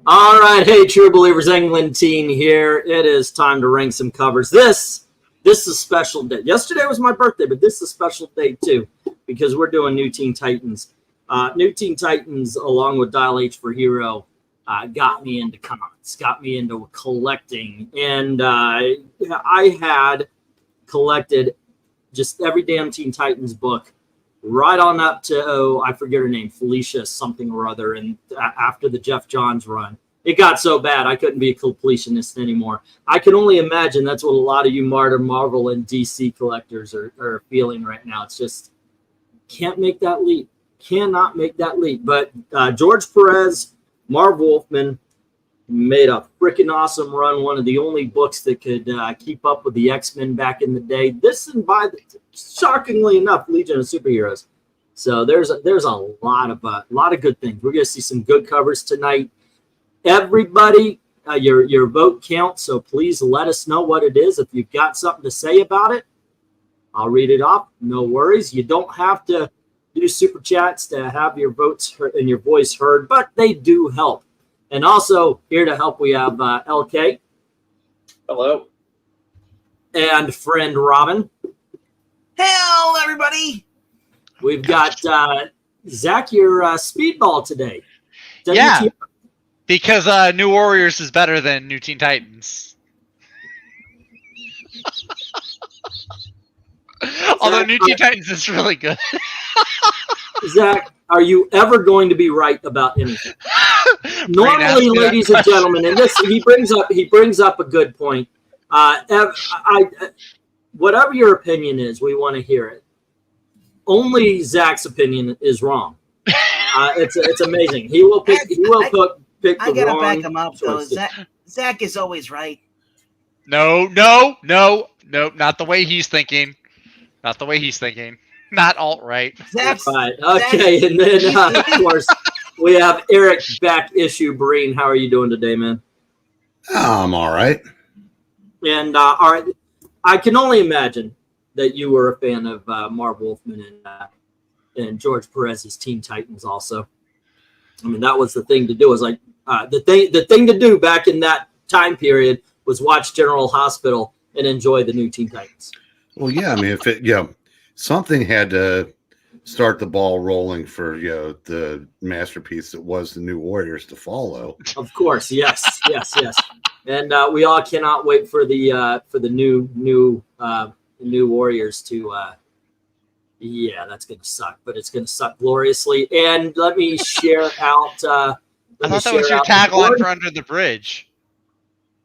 All right, hey, True Believers, England Teen here. It is time to rank some covers. This is a special day. Yesterday was my birthday, but this is a special day too because we're doing New Teen Titans. New Teen Titans, along with Dial H for Hero, got me into comics, got me into collecting, and I had collected just every damn Teen Titans book right on up to, I forget her name, Felicia something or other. And after the Jeff Johns run, it got so bad I couldn't be a completionist anymore. I can only imagine that's what a lot of you Marvel and DC collectors are feeling right now. It's just can't make that leap. Cannot make that leap. But George Perez, Marv Wolfman made a freaking awesome run. One of the only books that could keep up with the X-Men back in the day. This and shockingly enough, Legion of Superheroes. So there's a lot of good things. We're gonna see some good covers tonight. Everybody, your vote counts. So please let us know what it is. If you've got something to say about it, I'll read it off. No worries. You don't have to do super chats to have your votes and your voice heard, but they do help. And also here to help, we have LK. Hello. And friend Robin. Hello, everybody. We've got Zach, your speedball today. Yeah, because New Warriors is better than New Teen Titans. Although New Teen Titans is really good. Zach, are you ever going to be right about anything? Normally, ladies and gentlemen, and this he brings up a good point. Whatever your opinion is, we want to hear it. Only Zach's opinion is wrong. It's amazing. He will pick the wrong. I gotta back him up though. Zach is always right. No, not the way he's thinking. Not the way he's thinking. Not alt-right. Zach's right. Okay, Zach, and then of course we have Eric back issue Breen. How are you doing today, man? I'm all right. And I can only imagine that you were a fan of Marv Wolfman and George Perez's Teen Titans also. I mean, that was the thing to do. It was like the thing to do back in that time period was watch General Hospital and enjoy the new Teen Titans. Well, yeah, I mean, if something had to start the ball rolling for the masterpiece that was the New Warriors to follow. Of course, yes. And we all cannot wait for the new Warriors to. Yeah, that's going to suck, but it's going to suck gloriously. And let me share out. I thought that was your tagline for Under the Bridge.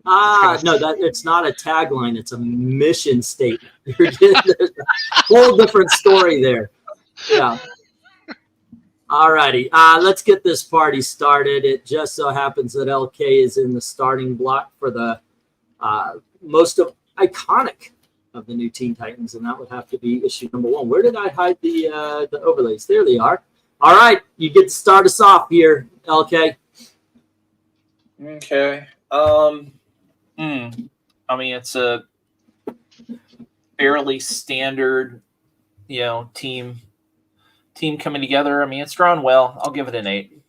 No, it's not a tagline. It's a mission statement. You're getting a whole different story there. Yeah. All righty. Let's get this party started. It just so happens that LK is in the starting block for the most iconic of the new Teen Titans, and that would have to be issue number 1. Where did I hide the overlays? There they are. All right. You get to start us off here, LK. Okay. I mean, it's a fairly standard, team coming together. I mean, it's drawn well. I'll give it an 8.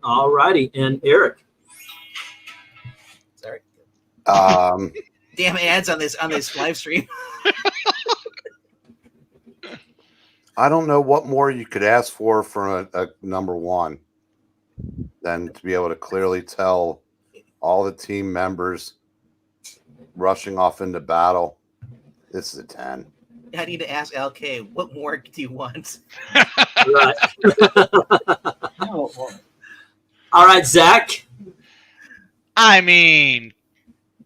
All righty, and Eric. Sorry. Damn ads on this live stream. I don't know what more you could ask for a number 1 than to be able to clearly tell all the team members rushing off into battle. This is a 10. I need to ask LK, what more do you want? Right. All right, Zach. I mean,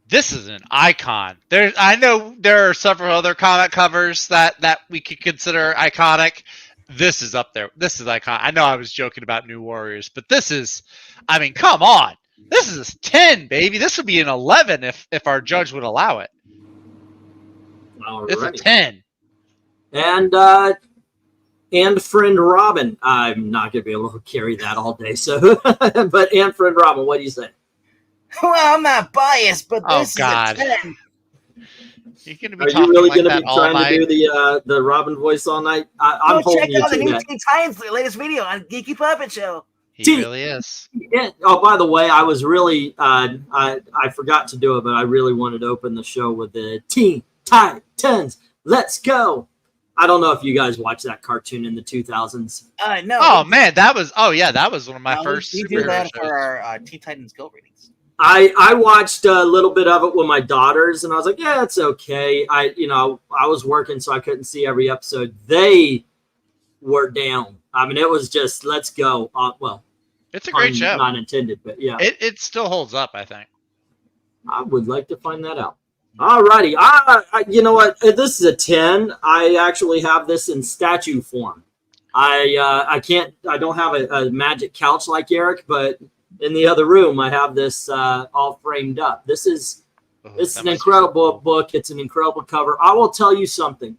this is an icon. I know there are several other comic covers that we could consider iconic. This is up there. This is iconic. I know I was joking about New Warriors, but this is, I mean, come on. This is a 10, baby. This would be an 11 if our judge would allow it. It's a 10. And friend Robin. I'm not going to be able to carry that all day. So, but friend Robin, what do you say? Well, I'm not biased, but this is God. a 10. You're gonna be Are you talking really like going to that be all trying night. to do the Robin voice all night? I'm Go check holding you out the to new that. Teen Titans latest video on Geeky Puppet Show. He really is. Yeah. Oh, by the way, I was really I forgot to do it, but I really wanted to open the show with the Teen Titans. Let's go. I don't know if you guys watched that cartoon in the 2000s. No. Oh man, that was one of my first We do superhero that shows. for our Teen Titans Go ratings. I watched a little bit of it with my daughters, and I was like, yeah, it's okay. I was working, so I couldn't see every episode. They were down. I mean, it was just let's go. Well, It's a great show. Not intended, but yeah. It still holds up, I think. I would like to find that out. All righty. You know what? This is a 10. I actually have this in statue form. I don't have a magic couch like Eric, but in the other room, I have this all framed up. This is an incredible book. It's an incredible cover. I will tell you something.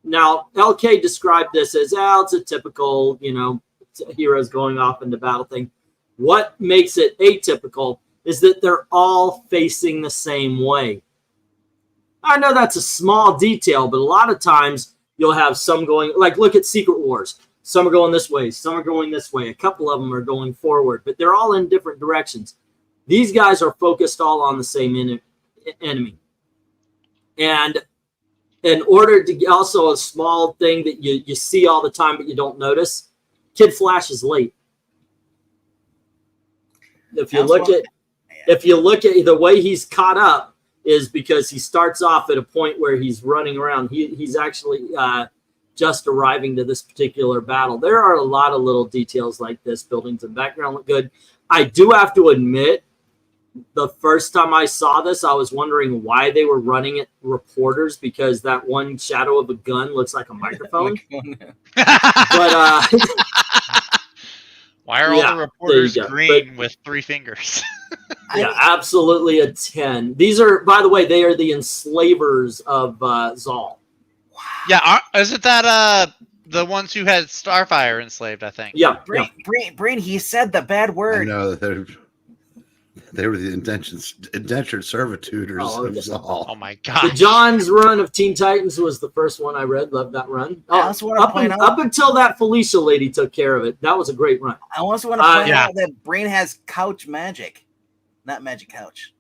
Now, LK described this as, it's a typical, heroes going off into battle thing. What makes it atypical is that they're all facing the same way. I know that's a small detail, but a lot of times you'll have some going, like look at Secret Wars. Some are going this way, some are going this way. A couple of them are going forward, but they're all in different directions. These guys are focused all on the same enemy. And in order to get also a small thing that you see all the time, but you don't notice, Kid Flash is late. If you look at the way he's caught up is because he starts off at a point where he's running around. He's actually just arriving to this particular battle. There are a lot of little details like this. Buildings and background look good. I do have to admit, the first time I saw this, I was wondering why they were running at reporters, because that one shadow of a gun looks like a microphone. But why are all the reporters green with 3 fingers? Yeah, absolutely a 10. These are, by the way, they are the enslavers of Zal. Wow. Yeah, isn't that the ones who had Starfire enslaved, I think? Yeah. Brain, he said the bad word. I know they were the indentured servitutors of Zal. Oh my god! The John's run of Teen Titans was the first one I read. Loved that run. Up until that Felicia lady took care of it. That was a great run. I also want to point out that Brain has couch magic, not magic couch.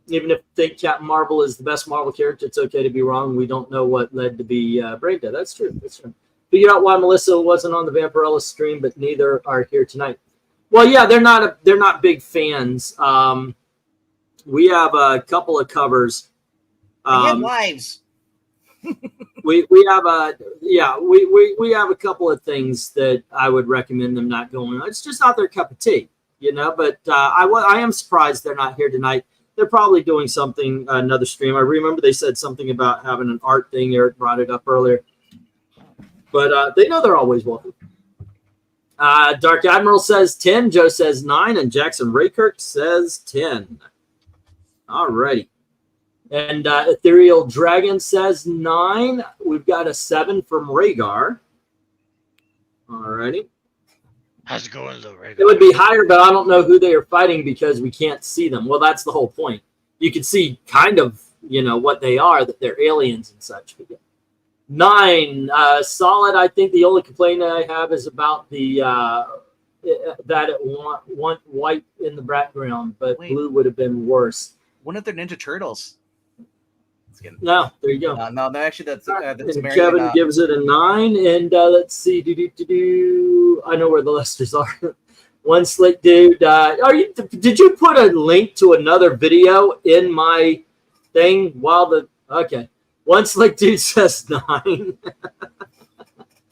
Even if they think Captain Marvel is the best Marvel character, it's okay to be wrong. We don't know what led to be Brain Dead. That's true. Figured out why Melissa wasn't on the Vampirella stream, but neither are here tonight. Well, yeah, they're not big fans. We have a couple of covers. They have lives. we have a couple of things that I would recommend them not going on. It's just not their cup of tea, But I am surprised they're not here tonight. They're probably doing something, another stream. I remember they said something about having an art thing. Eric brought it up earlier, but they know they're always welcome. Dark Admiral says 10, Joe says 9, and Jackson Raykirk says 10. All righty. And Ethereal Dragon says 9. We've got a 7 from Rhaegar. All righty. How's it going, though, Rhaegar? It would be higher, but I don't know who they are fighting because we can't see them. Well, that's the whole point. You can see kind of, what they are, that they're aliens and such. But 9, solid. I think the only complaint I have is about the that it want white in the background, but blue would have been worse. One of their Ninja Turtles. No, there you go. No, actually, that's and Kevin gives it a 9. And let's see. I know where the Lesters are. One slick dude. Did you put a link to another video in my thing okay. One slick dude says 9.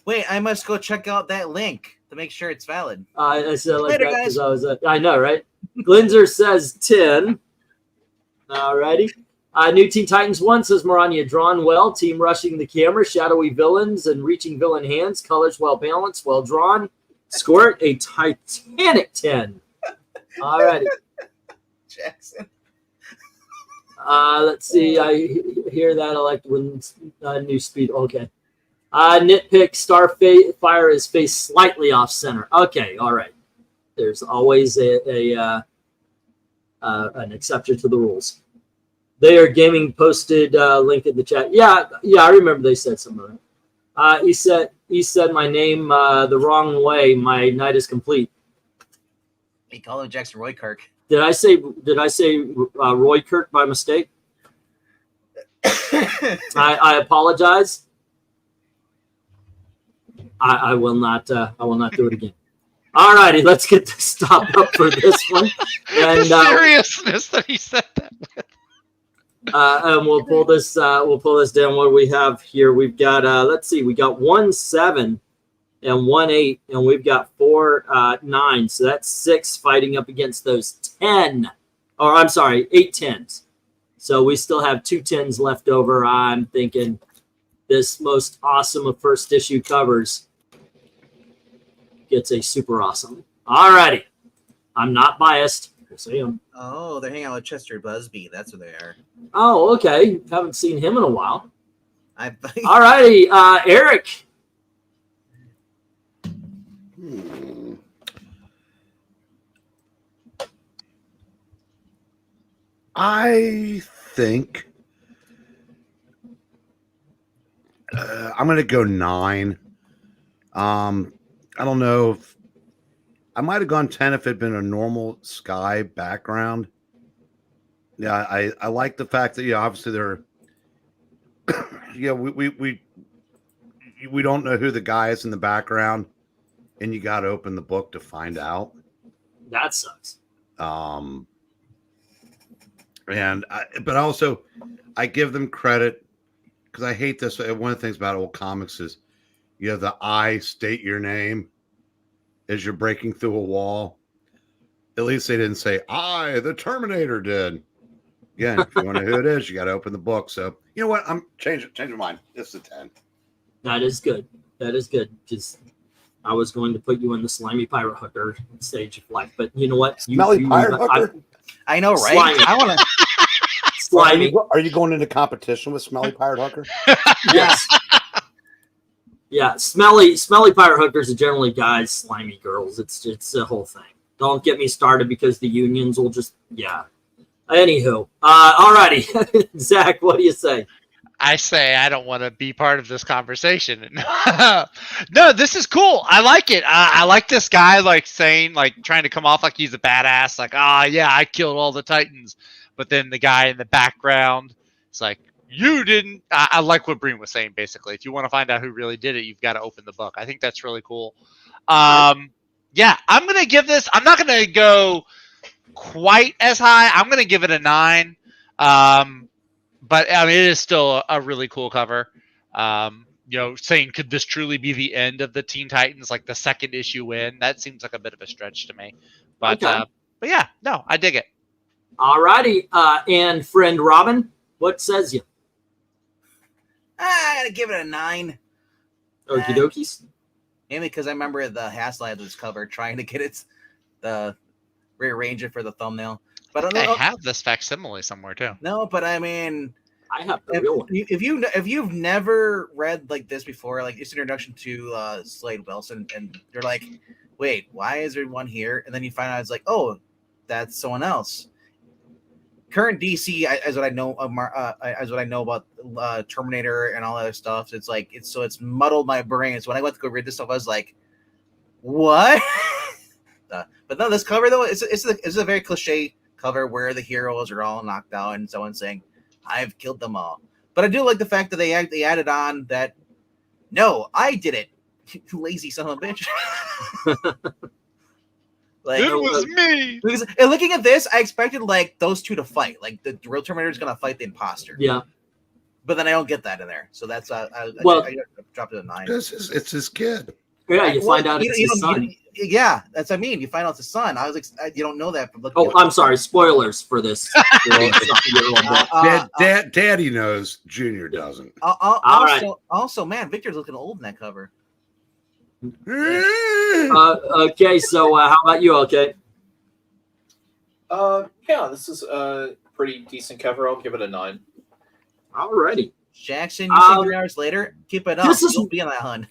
Wait, I must go check out that link to make sure it's valid. I said like later, that because I know, right? Glinzer says 10. All righty. New Teen Titans 1 says Marania drawn well. Team rushing the camera. Shadowy villains and reaching villain hands. Colors well balanced, well drawn. Score it a Titanic 10. All righty. Jackson. Let's see. I hear that. I like when new speed. Okay. Nitpick. Starfire is faced slightly off center. Okay. All right. There's always an exception to the rules. They Are Gaming posted link in the chat. Yeah, I remember they said something like that. He said my name the wrong way. My night is complete. He called him Jackson Roy Kirk. Did I say Roy Kirk by mistake? I apologize. I will not do it again. All righty, let's get this stopped up for this one. And the seriousness that he said that with. And we'll pull this down. What do we have here? We've got let's see, we got 1-7 and 1-8, and we've got 4-9. So that's 6 fighting up against those 10. Or I'm sorry, 8 10s. So we still have 2 10s left over. I'm thinking this most awesome of first issue covers gets a super awesome. All righty. I'm not biased. We'll see him. Oh, they're hanging out with Chester Busby. That's what they are. Oh, okay. Haven't seen him in a while. All righty. Eric. I think I'm going to go 9. I don't know if I might have gone 10 if it had been a normal sky background. Yeah, I like the fact that obviously they're we don't know who the guy is in the background, and you got to open the book to find out. That sucks. But also, I give them credit because I hate this. One of the things about old comics is you have the I state your name as you're breaking through a wall. At least they didn't say I, the Terminator did. Again, if you want to know who it is, you got to open the book. So you know what? I'm changing my mind. It's a 10. That is good. Because I was going to put you in the slimy pirate hooker stage of life, but you know what? Smelly pirate hooker. I know, right? Slimy. I want to. Slimy. Are you going into competition with Smelly Pirate Hooker? Yes. Yeah, smelly pirate hookers are generally guys, slimy girls. It's a whole thing. Don't get me started because the unions will just Anywho, alrighty, Zach, what do you say? I say I don't want to be part of this conversation. No, this is cool. I like it. I like this guy, trying to come off like he's a badass. Like, yeah, I killed all the Titans. But then the guy in the background, it's like, you didn't. I like what Breen was saying, basically. If you want to find out who really did it, you've got to open the book. I think that's really cool. Yeah, I'm going to give this. I'm not going to go quite as high. I'm going to give it a 9. But I mean, it is still a really cool cover. Saying could this truly be the end of the Teen Titans, like the second issue win? That seems like a bit of a stretch to me. But okay. But yeah, no, I dig it. All righty, and friend Robin, what says you? I gotta give it a 9. Okie dokies. Mainly because I remember the hassle I had with this cover, trying to get rearrange it for the thumbnail. But I have this facsimile somewhere too. No, but I mean, I have the real one. If you've never read like this before, like it's an introduction to Slade Wilson, and you're like, wait, why is there one here? And then you find out it's like, oh, that's someone else. Current DC, as what I know about Terminator and all that other stuff, it's muddled my brain. So when I went to go read this stuff, I was like, what? But no, this cover though, it's a very cliche cover where the heroes are all knocked out and someone's saying, I've killed them all. But I do like the fact that they added on that, no, I did it, you lazy son of a bitch. Like, it was me. Because looking at this, I expected like those two to fight. Like the real Terminator is gonna fight the imposter. Yeah. But then I don't get that in there. So that's I dropped it to 9. It's his kid. Yeah, you find out it's his son. Yeah, that's what I mean. You find out it's his son. I was like, you don't know that. I'm sorry. Spoilers for this. Daddy knows. Junior doesn't. Also, man, Victor's looking old in that cover. Okay, so how about you, okay? Yeah, this is a pretty decent cover. I'll give it a 9. Alrighty. Jackson, you see 3 hours later? Keep it up. You'll be on that hunt.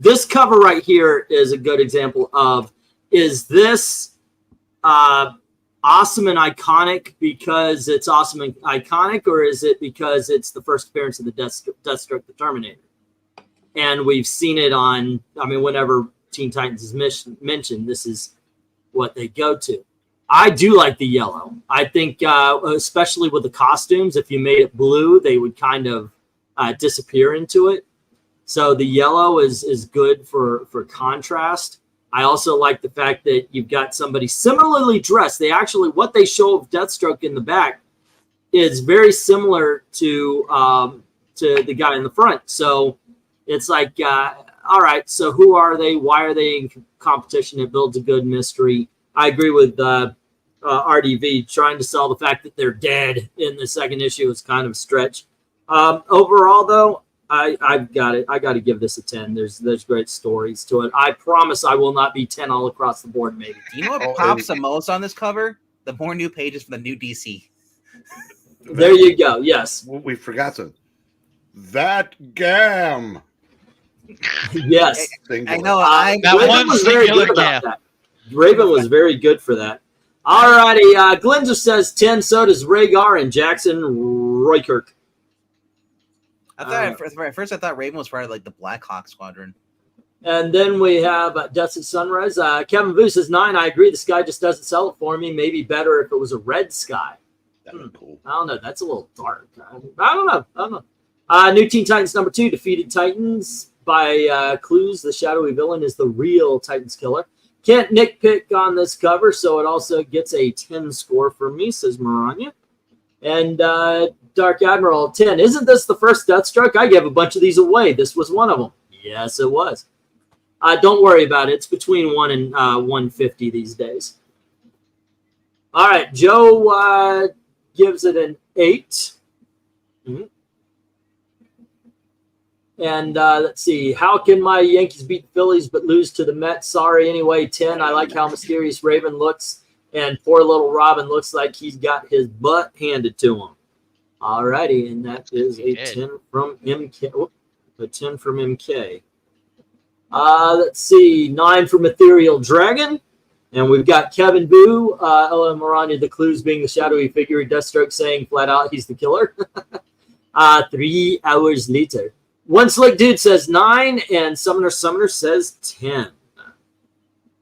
This cover right here is a good example of, is this awesome and iconic because it's awesome and iconic, or is it because it's the first appearance of the Deathstroke the Terminator? And we've seen it on, whenever Teen Titans is mentioned, this is what they go to. I do like the yellow. I think, especially with the costumes, if you made it blue, they would kind of disappear into it. So the yellow is good for contrast. I also like the fact that you've got somebody similarly dressed. What they show of Deathstroke in the back is very similar to the guy in the front. So it's like, all right, so who are they? Why are they in competition? It builds a good mystery. I agree with RDV. Trying to sell the fact that they're dead in the second issue is kind of a stretch. Overall, though, I've got it. I got to give this a 10. There's great stories to it. I promise I will not be 10 all across the board, maybe. You know what pops the most on this cover? The more new pages from the new DC. There you go. Yes. We forgot some. That Gam. Yes. I know. That Raven one was very singular good about gap. that. Raven was very good for that. All righty. Glenn just says 10. So does Rhaegar and Jackson Roykirk. I thought at first I thought Raven was part of like the Black Hawk Squadron. And then we have Dusty Sunrise. Kevin Vu says 9. I agree. The sky just doesn't sell it for me. Maybe better if it was a red sky. That was cool. I don't know. That's a little dark. I don't know. New Teen Titans number 2, Defeated Titans by Clues. The shadowy villain is the real Titans killer. Can't nitpick on this cover, so it also gets a 10 score for me, says Maranya. And Dark Admiral 10. Isn't this the first Deathstroke? I gave a bunch of these away. This was one of them. Yes, it was. Don't worry about it. It's between 1 and 150 these days. All right, Joe gives it an 8. Mm-hmm. And let's see. How can my Yankees beat the Phillies but lose to the Mets? Sorry, anyway, 10. I like how mysterious Raven looks. And poor little Robin looks like he's got his butt handed to him. All righty, and that is a 10 from MK. Whoop, a 10 from MK. Let's see. 9 from Ethereal Dragon. And we've got Kevin Boo, Ella Morania, the Clues being the shadowy figure. Deathstroke saying flat out he's the killer. 3 hours later. One Slick Dude says 9, and Summoner says 10.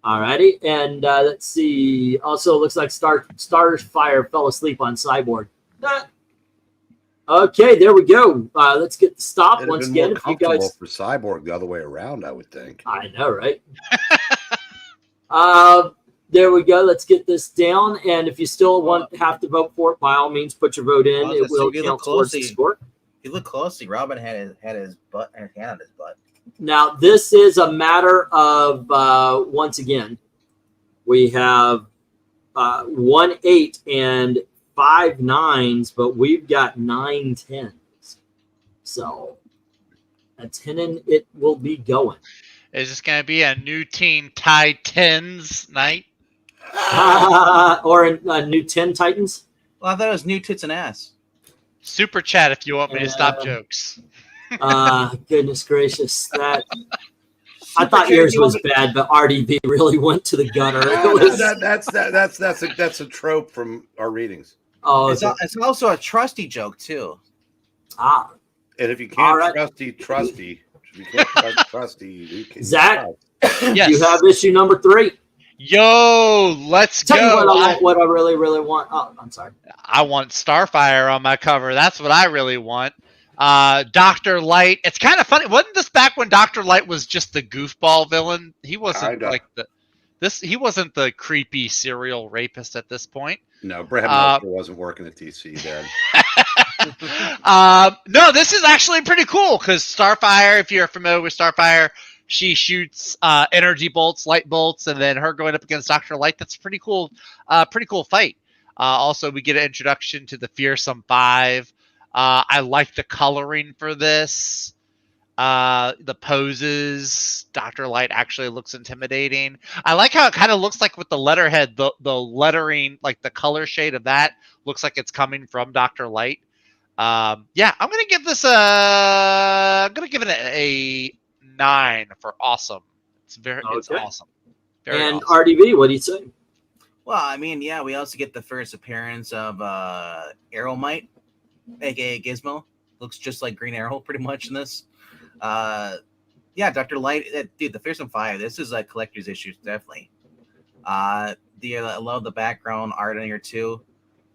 Alrighty, and let's see. Also, looks like Starfire fell asleep on Cyborg. Okay, there we go. Let's get the stop It'd once have been again. more If you comfortable guys, for Cyborg the other way around, I would think. I know, right? There we go. Let's get this down. And if you still have to vote for it, by all means, put your vote in. It will count towards the score. If you look closely, Robin had his butt and his hand on his butt. Now, this is a matter of, once again, we have 1 8 and 5 9s, but we've got 9 10s. So, a 10 and it will be going. Is this going to be a new Teen Titans night? Or a new 10 Titans? Well, I thought it was new tits and ass. Super chat if you want me to stop jokes. Goodness gracious. I thought yours was bad, but RDB really went to the gutter. That's a trope from our readings. Oh, it's also a trusty joke too. And if you can't trusty, if you can't trust trusty, you can. Zach, yes. You have issue number 3. Yo, let's Tell go. you what I really, really want. Oh, I'm sorry. I want Starfire on my cover. That's what I really want. Dr. Light. It's kind of funny. Wasn't this back when Dr. Light was just the goofball villain? He wasn't he wasn't the creepy serial rapist at this point. No, Brad wasn't working at DC then. No, this is actually pretty cool because Starfire, if you're familiar with Starfire, she shoots energy bolts, light bolts, and then her going up against Dr. Light. That's pretty cool fight. Also, we get an introduction to the Fearsome Five. I like the coloring for this. The poses. Dr. Light actually looks intimidating. I like how it kind of looks like with the letterhead, the lettering, like the color shade of that looks like it's coming from Dr. Light. I'm gonna give this a 9 for awesome. It's awesome. Very and awesome. RDB, what do you say? Well, I mean, yeah, we also get the first appearance of Arrowmite, aka Gizmo. Looks just like Green Arrow, pretty much in this. Yeah, Dr. Light, dude, the Fearsome Five. This is a collector's issue, definitely. I love the background art in here too.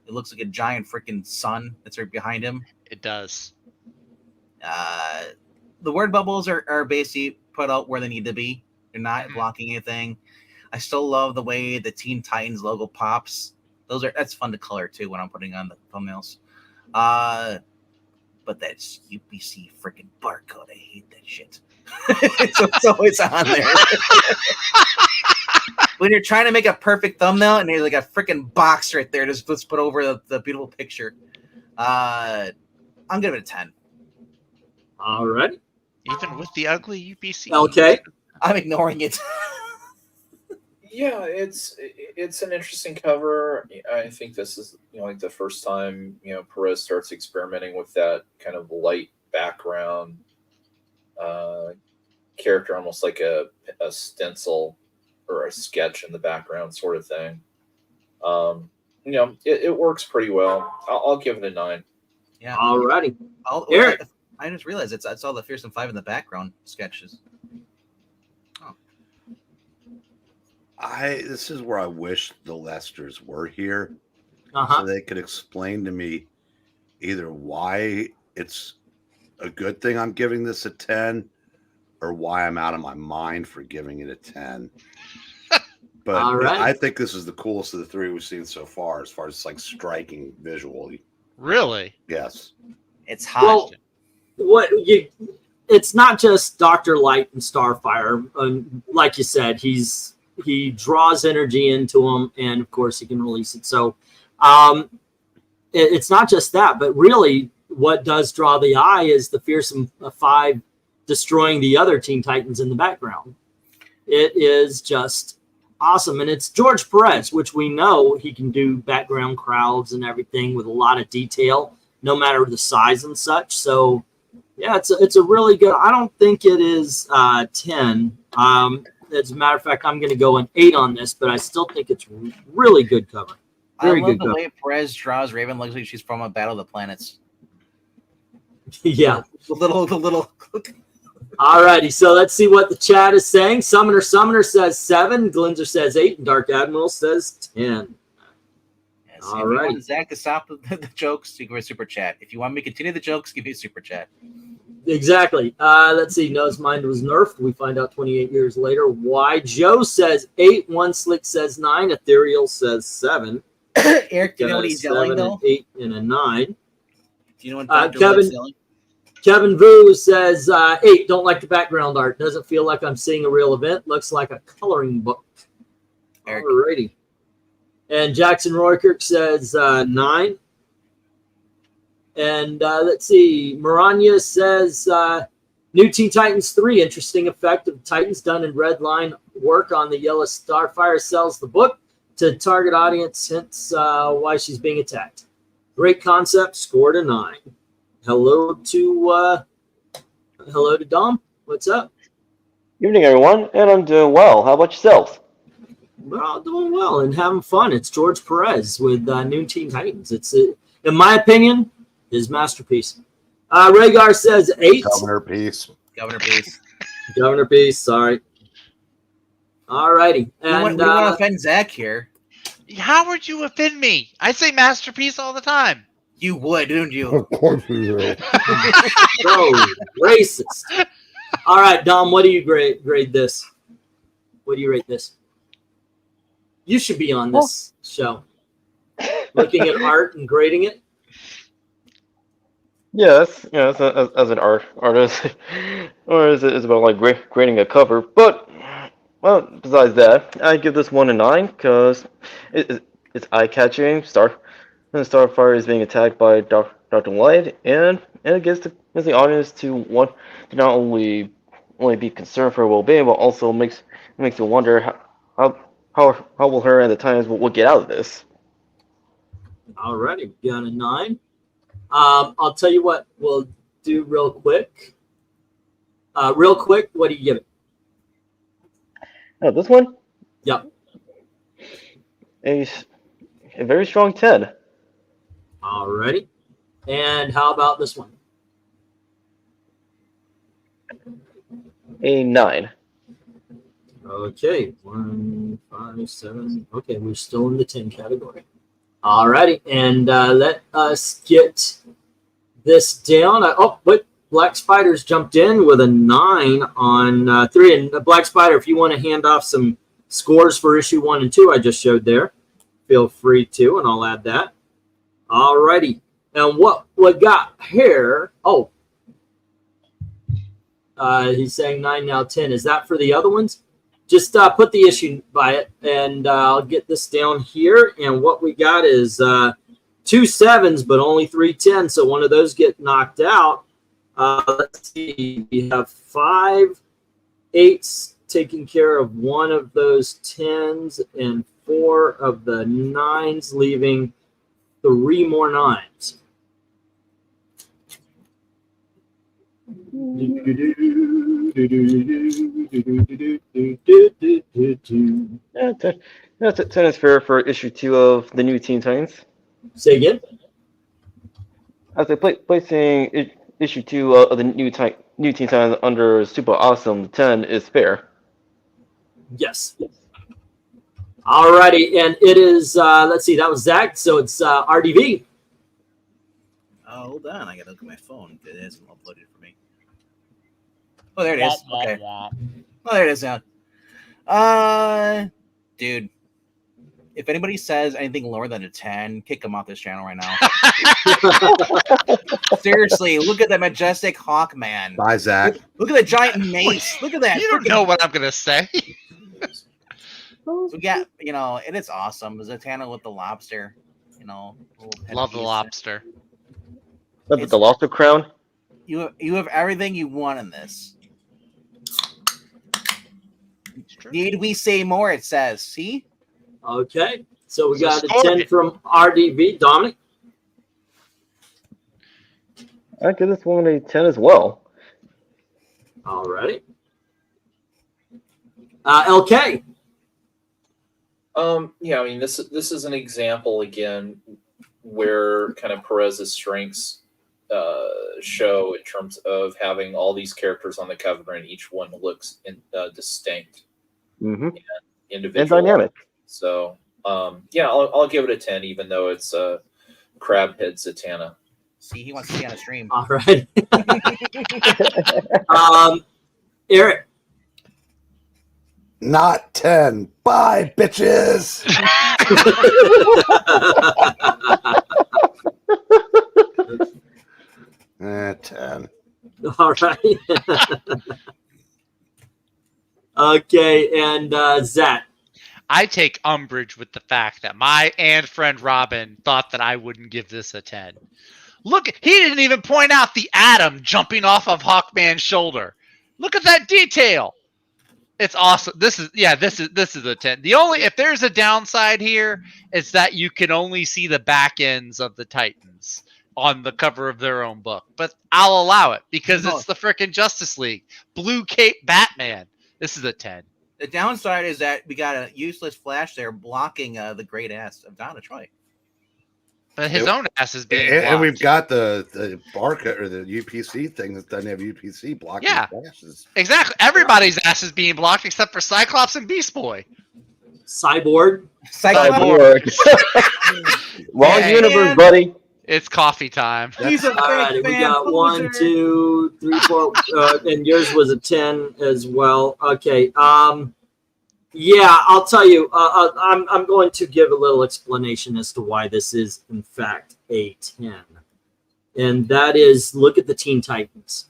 It looks like a giant freaking sun that's right behind him. It does. The word bubbles are basically put out where they need to be. They're not blocking anything. I still love the way the Teen Titans logo pops. That's fun to color too when I'm putting on the thumbnails. But that's UPC freaking barcode. I hate that shit. So it's always on there. When you're trying to make a perfect thumbnail and there's like a freaking box right there, just let's put over the beautiful picture. I'm giving it a 10. All right. Even with the ugly UPC. Okay. I'm ignoring it. Yeah, it's an interesting cover. I think this is like the first time Perez starts experimenting with that kind of light background character, almost like a stencil or a sketch in the background sort of thing. It works pretty well. I'll give it a 9. Yeah. All righty. Eric. I just realized it's all the Fearsome Five in the background sketches. This is where I wish the Lesters were here, Uh-huh. so they could explain to me either why it's a good thing I'm giving this a 10 or why I'm out of my mind for giving it a 10. But All right. I think this is the coolest of the three we've seen so far as like striking visually. Really? Yes. It's hot. Well, it's not just Dr. Light and Starfire. Like you said, he draws energy into him, and of course he can release it. So it's not just that, but really what does draw the eye is the Fearsome Five destroying the other Teen Titans in the background. It is just awesome. And it's George Perez, which we know he can do background crowds and everything with a lot of detail, no matter the size and such. So yeah, it's a really good. I don't think it is 10. As a matter of fact, I'm going to go an 8 on this, but I still think it's really good cover. Very I love good the cover. way Perez draws Raven looks like she's from a Battle of the Planets. Yeah. The little. All righty. So let's see what the chat is saying. Summoner says 7. Glinzer says 8. And Dark Admiral says 10. Yes, All if you right. want Zach to stop the jokes, you give a super chat. If you want me to continue the jokes, give me a super chat. Exactly. Let's see. Noah's mind was nerfed. We find out 28 years later why. Joe says 8. One Slick says 9. Ethereal says 7. Eric, do you know what he's yelling 7, though? an 8, and a 9. Do you know what Dr. Kevin- Litt's yelling? Kevin Vu says 8. Don't like the background art. Doesn't feel like I'm seeing a real event. Looks like a coloring book. Eric. Alrighty. And Jackson Roykirk says 9. And let's see. Maranya says New Teen Titans 3. Interesting effect of Titans done in red line work on the yellow Starfire sells the book to target audience, hence why she's being attacked. Great concept. Scored a 9. Hello to Dom. What's up? Evening, everyone, and I'm doing well. How about yourself? We're all doing well and having fun. It's George Perez with New Teen Titans. It's, in my opinion, his masterpiece. Rhaegar says 8. Governor Peace. Governor Peace. Governor Peace, sorry. All righty. We want to offend Zach here. How would you offend me? I say masterpiece all the time. You would, wouldn't you? Of course we will. Bro, racist. All right, Dom, what do you grade this? What do you rate this? You should be on this show. Looking at art and grading it. Yes, as an artist, or is it about like grading a cover? But well, besides that, I give this one a 9 because it's eye-catching. Starfire is being attacked by Dr. Light, and it gives the audience to not only be concerned for her well-being, but also makes you wonder how will her and the Titans will get out of this. Alrighty, got a 9. I'll tell you what we'll do real quick. What do you give it? Oh, this one? Yep. a very strong 10. Alrighty. And how about this one? A 9. Okay, 1, 5, 7. Okay, we're still in the 10 category. Alrighty, and let us get this down. But Black Spider's jumped in with a 9 on 3. And Black Spider, if you want to hand off some scores for issue 1 and 2 I just showed there, feel free to, and I'll add that. Alrighty, and what we got here? He's saying 9 now 10. Is that for the other ones? Just put the issue by it, and I'll get this down here. And what we got is 2 7s, but only 3 10s. So one of those get knocked out. Let's see. We have 5 8s taking care of one of those 10s and 4 of the 9s, leaving 3 more 9s. That's 10 is fair for issue 2 of the new Teen Titans. Say again? As I placing issue 2 of the new Teen Titans under Super Awesome 10 is fair. Yes. Alrighty, and it is, let's see, that was Zach, so it's RDV. Hold on, I gotta look at my phone. It isn't uploaded for me. Oh, there it is. Okay. Oh, there it is now. Dude, if anybody says anything lower than a 10, kick them off this channel right now. Seriously, look at that majestic Hawkman. Bye, Zach. Look at the giant mace. Look at that. You don't know what I'm gonna say. So yeah, it is awesome. Zatanna with the lobster. Love the lobster. With the lobster crown. You have everything you want in this. Need we say more? It says. See. Okay, so we So got a Scorpion. 10 from RDV. Dominic? I give this one a 10 as well. Alrighty. LK? Yeah, I mean, this is an example again where kind of Perez's strengths show in terms of having all these characters on the cover and each one looks distinct Mm-hmm. and individual And dynamic. So yeah, I'll give it a 10, even though it's Crabhead Zatanna. See, he wants to see on a stream. All right. Eric? Not 10. Bye, bitches. 10. All right. Okay, and Zach? I take umbrage with the fact that my friend Robin thought that I wouldn't give this a 10. Look, he didn't even point out the atom jumping off of Hawkman's shoulder. Look at that detail. It's awesome. This is a 10. If there's a downside here, it's that you can only see the back ends of the Titans on the cover of their own book. But I'll allow it because it's the frickin' Justice League. Blue Cape Batman. This is a 10. The downside is that we got a useless Flash there blocking the great ass of Donna Troy. But his own ass is being And blocked. we've got the barcode or the UPC thing that doesn't have UPC blocking flashes. Exactly. Everybody's ass is being blocked except for Cyclops and Beast Boy. Cyborg? Cyborg. Wrong Hey. universe, buddy. It's coffee time. He's a All right, fake we fan got 1, poser. 2, 3, 4, and yours was a 10 as well. Okay. Yeah, I'll tell you. I'm going to give a little explanation as to why this is, in fact, a 10, and that is, look at the Teen Titans.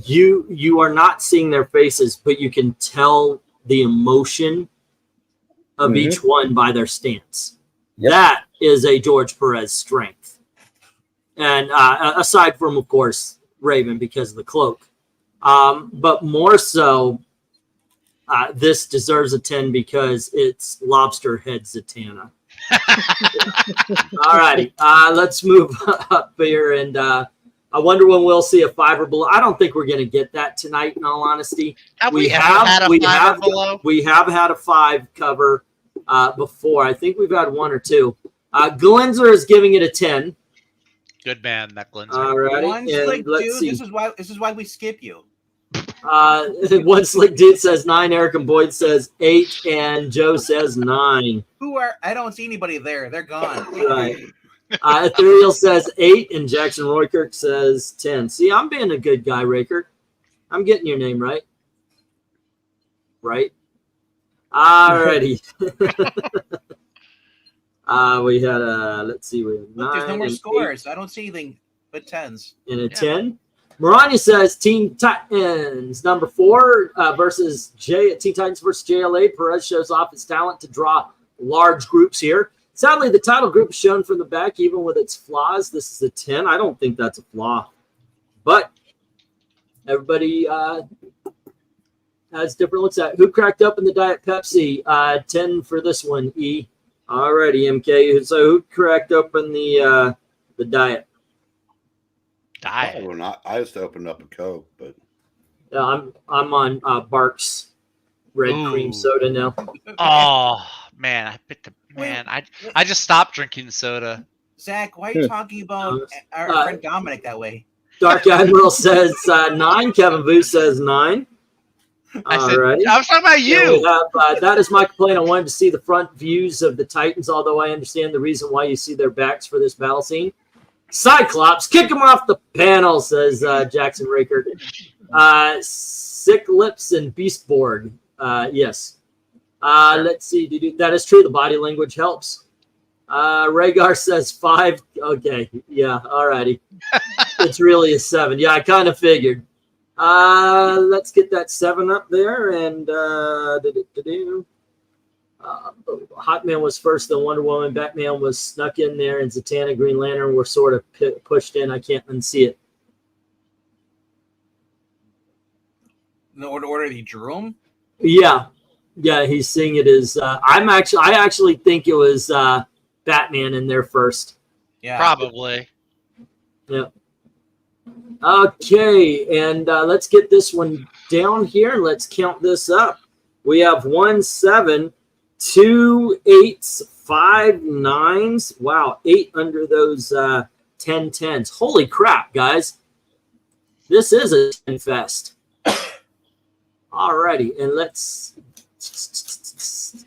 You are not seeing their faces, but you can tell the emotion of each one by their stance. Yep. That is a George Perez strength, and aside from, of course, Raven because of the cloak, but more so. This deserves a 10 because it's Lobster Head Zatanna. All righty. Let's move up here. And I wonder when we'll see a 5 or below. I don't think we're going to get that tonight, in all honesty. Have we ever had a 5 or below? We have had a 5 cover. before. I think we've had one or two. Glenzer is giving it a 10. Good man, that Glenzer. Alrighty, One and slick let's dude. see. This is why we skip you. One slick dude says 9. Eric and Boyd says 8, and Joe says 9. I don't see anybody there. They're gone. Right. Ethereal says 8, and Jackson Roykirk says 10. See, I'm being a good guy, Raker. I'm getting your name right. Right? Alrighty. We had let's see, we have 9. Look, there's no more and scores. I don't see anything but 10s. 8 and a 10. Marania says Teen Ttans number 4 versus Teen Titans versus JLA. Perez shows off his talent to draw large groups here. Sadly, the title group is shown from the back, even with its flaws. This is a 10. I don't think that's a flaw, but everybody has different looks at it. Who cracked up in the Diet Pepsi? 10 for this one. E. Alrighty, MK. So who cracked up in the diet? I just opened up a Coke, but I'm on Barks red cream soda now. Oh man, I picked I just stopped drinking soda. Zach, why are you talking about our friend Dominic that way? Dark Admiral says 9. Kevin Vu says 9. I Alrighty. was talking about you. We have, that is my complaint. I wanted to see the front views of the Titans, although I understand the reason why you see their backs for this battle scene. Cyclops, kick him off the panel, says Jackson Raker. Sick Lips and Beastborg. Yes. Let's see. That is true. The body language helps. Rhaegar says 5. Okay. Yeah. Alrighty. It's really a 7. Yeah, I kind of figured. Let's get that 7 up there. And Hotman was first, then Wonder Woman. Batman was snuck in there, and Zatanna, Green Lantern were sort of pushed in. I can't unsee it. In the order he drew them? Yeah. He's seeing it as I actually think it was Batman in there first. Yeah, Probably. Yeah. Okay, and let's get this one down here. Let's count this up. We have 1 7, 2 8s, 5 9s. Wow, 8 under those 10 10s. Holy crap, guys! This is a 10 fest. Alrighty, and let's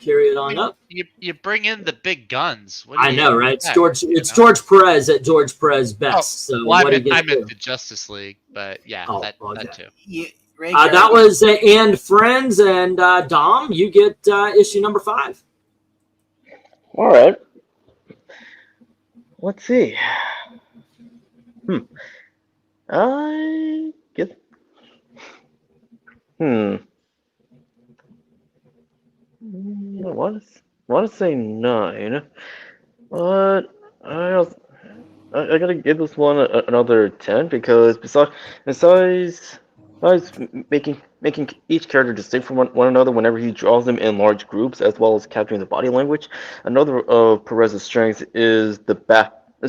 carry it on up. You bring in the big guns. I know, right? It's George Perez at George Perez best. So well, what I meant the Justice League, but yeah, that too. Yeah, that was and Friends and Dom. You get issue number 5. All right. Let's see. I get. I want to say 9, but I gotta give this one another 10 because besides making each character distinct from one another whenever he draws them in large groups, as well as capturing the body language, another of Perez's strengths is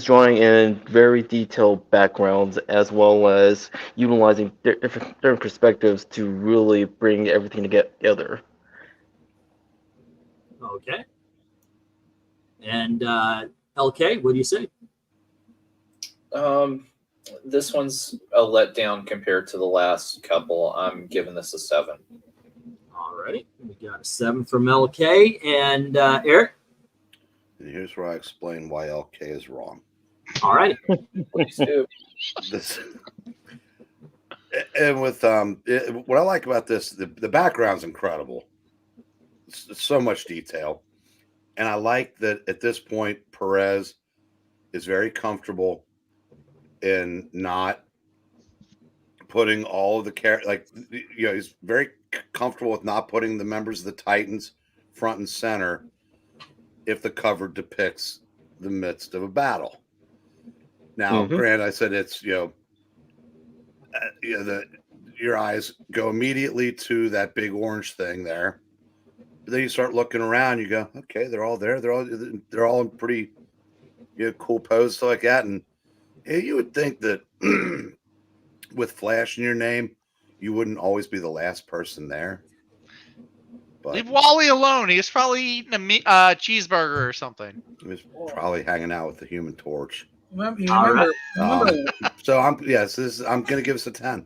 drawing in very detailed backgrounds, as well as utilizing different perspectives to really bring everything together. Okay. And LK, what do you say? This one's a letdown compared to the last couple. I'm giving this a 7. Alrighty. We got a 7 from LK. And Eric? And here's where I explain why LK is wrong. Alrighty. Please do. And with what I like about this, the background's incredible. It's so much detail, and I like that at this point Perez is very comfortable in not putting all of the he's very comfortable with not putting the members of the Titans front and center if the cover depicts the midst of a battle. Now, granted, I said it's your eyes go immediately to that big orange thing there. But then you start looking around, you go, okay, they're all there. They're all in pretty cool pose, stuff like that. And you would think that with Flash in your name, you wouldn't always be the last person there. But Leave Wally alone. He was probably eating a cheeseburger or something. he was probably hanging out with the Human Torch. All right. So I'm gonna give us a 10.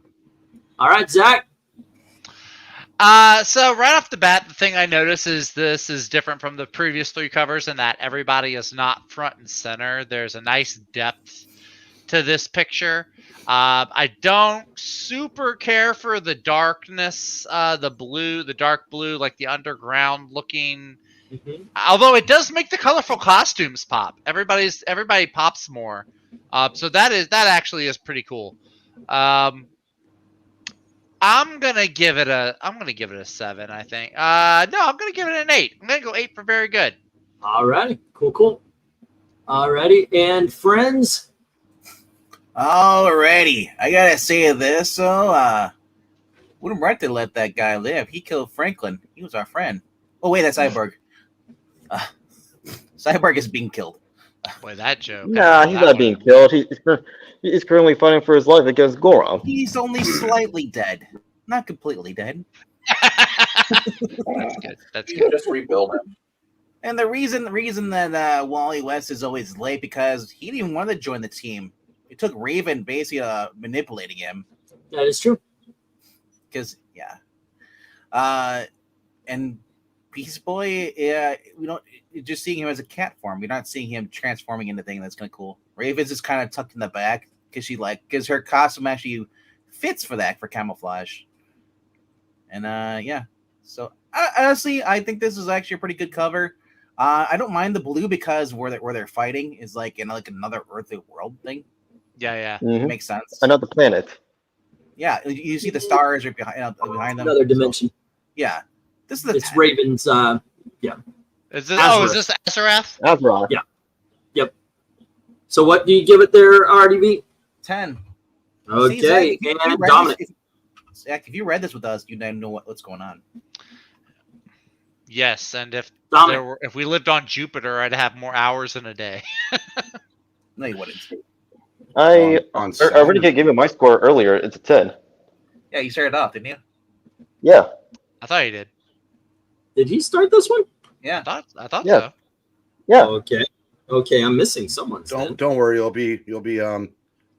All right, Zach. So right off the bat, the thing I notice is this is different from the previous 3 covers in that everybody is not front and center. There's a nice depth to this picture. I don't super care for the darkness, the dark blue, like the underground looking. Although it does make the colorful costumes pop. Everybody pops more. So that actually is pretty cool. I'm gonna give it a 7, I think. No, I'm gonna give it an 8. I'm gonna go 8 for very good. All righty. Cool. All righty. And friends. Alrighty, I gotta say this. So, wouldn't right to let that guy live. He killed Franklin. He was our friend. Oh wait, that's Cyborg. Cyborg is being killed. Boy, that joke. Nah, he's not being killed. He's currently fighting for his life against Goron. He's only slightly dead, not completely dead. That's good. That's You good. just rebuild him. And the reason that Wally West is always late because he didn't want to join the team. It took Raven basically manipulating him. That is true. Because and Beast Boy, we don't just seeing him as a cat form. We're not seeing him transforming into thing that's kind of cool. Raven's is kind of tucked in the back because her costume actually fits for camouflage. And so honestly, I think this is actually a pretty good cover. I don't mind the blue because where they're fighting is like in like another earthly world thing. Yeah. Mhm. Makes sense. Another planet. Yeah, you see the stars are behind them. Another dimension. Yeah, this is the It's Raven's. Is this? Azarath. Is this Azarath? Azeroth. Yeah. So what do you give it there, RDB? 10. Okay. See, Zach, if you And read Dominic. Zach, if you read this with us, you know what's going on. Yes, and if Dominic. if we lived on Jupiter, I'd have more hours in a day. No, you wouldn't. I On already gave you my score earlier. It's a 10. Yeah, you started off, didn't you? Yeah. I thought you did. Did he start this one? Yeah. I thought Yeah. so. Yeah. Okay. I'm missing someone. Don't worry, you'll be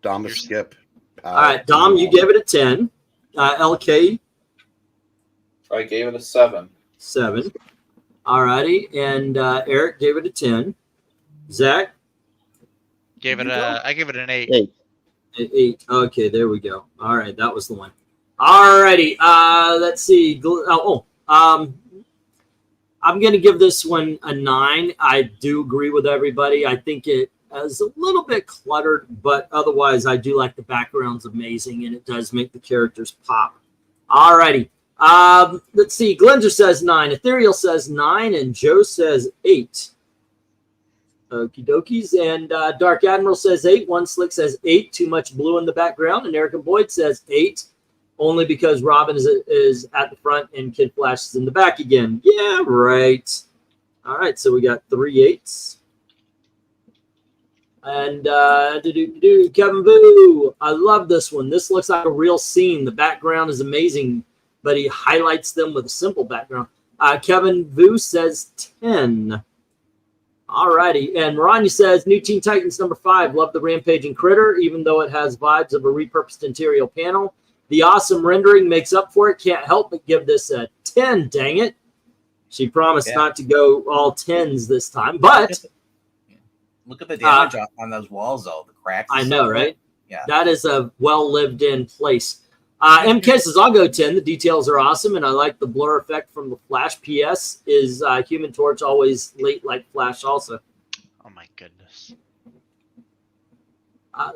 Dom to skip. All right, Dom, you gave it a 10. LK, I gave it a 7. 7. All righty, and Eric gave it a 10. Zach, I gave it an 8. 8. 8. Okay, there we go. All right, that was the one. All righty. Let's see. I'm going to give this one a 9. I do agree with everybody. I think it is a little bit cluttered, but otherwise I do like the background's amazing, and it does make the characters pop. All righty. Let's see. Glenzer says 9. Ethereal says 9, and Joe says 8. Okie dokies. And Dark Admiral says 8. One Slick says 8. Too much blue in the background. And Eric and Boyd says 8. Only because Robin is at the front and Kid Flash is in the back again. Yeah, right. All right, so we got 3 8s. And Kevin Boo, I love this one. This looks like a real scene. The background is amazing, but he highlights them with a simple background. Kevin Boo says 10. All righty. And Maranya says, New Teen Titans number 5. Love the Rampaging Critter, even though it has vibes of a repurposed interior panel. The awesome rendering makes up for it. Can't help but give this a 10, dang it. She promised not to go all 10s this time, but Look at the damage on those walls, though. The cracks. I know, right? Yeah. That is a well-lived-in place. MK says, I'll go 10. The details are awesome, and I like the blur effect from the Flash. PS is Human Torch always late like Flash also. Oh my goodness.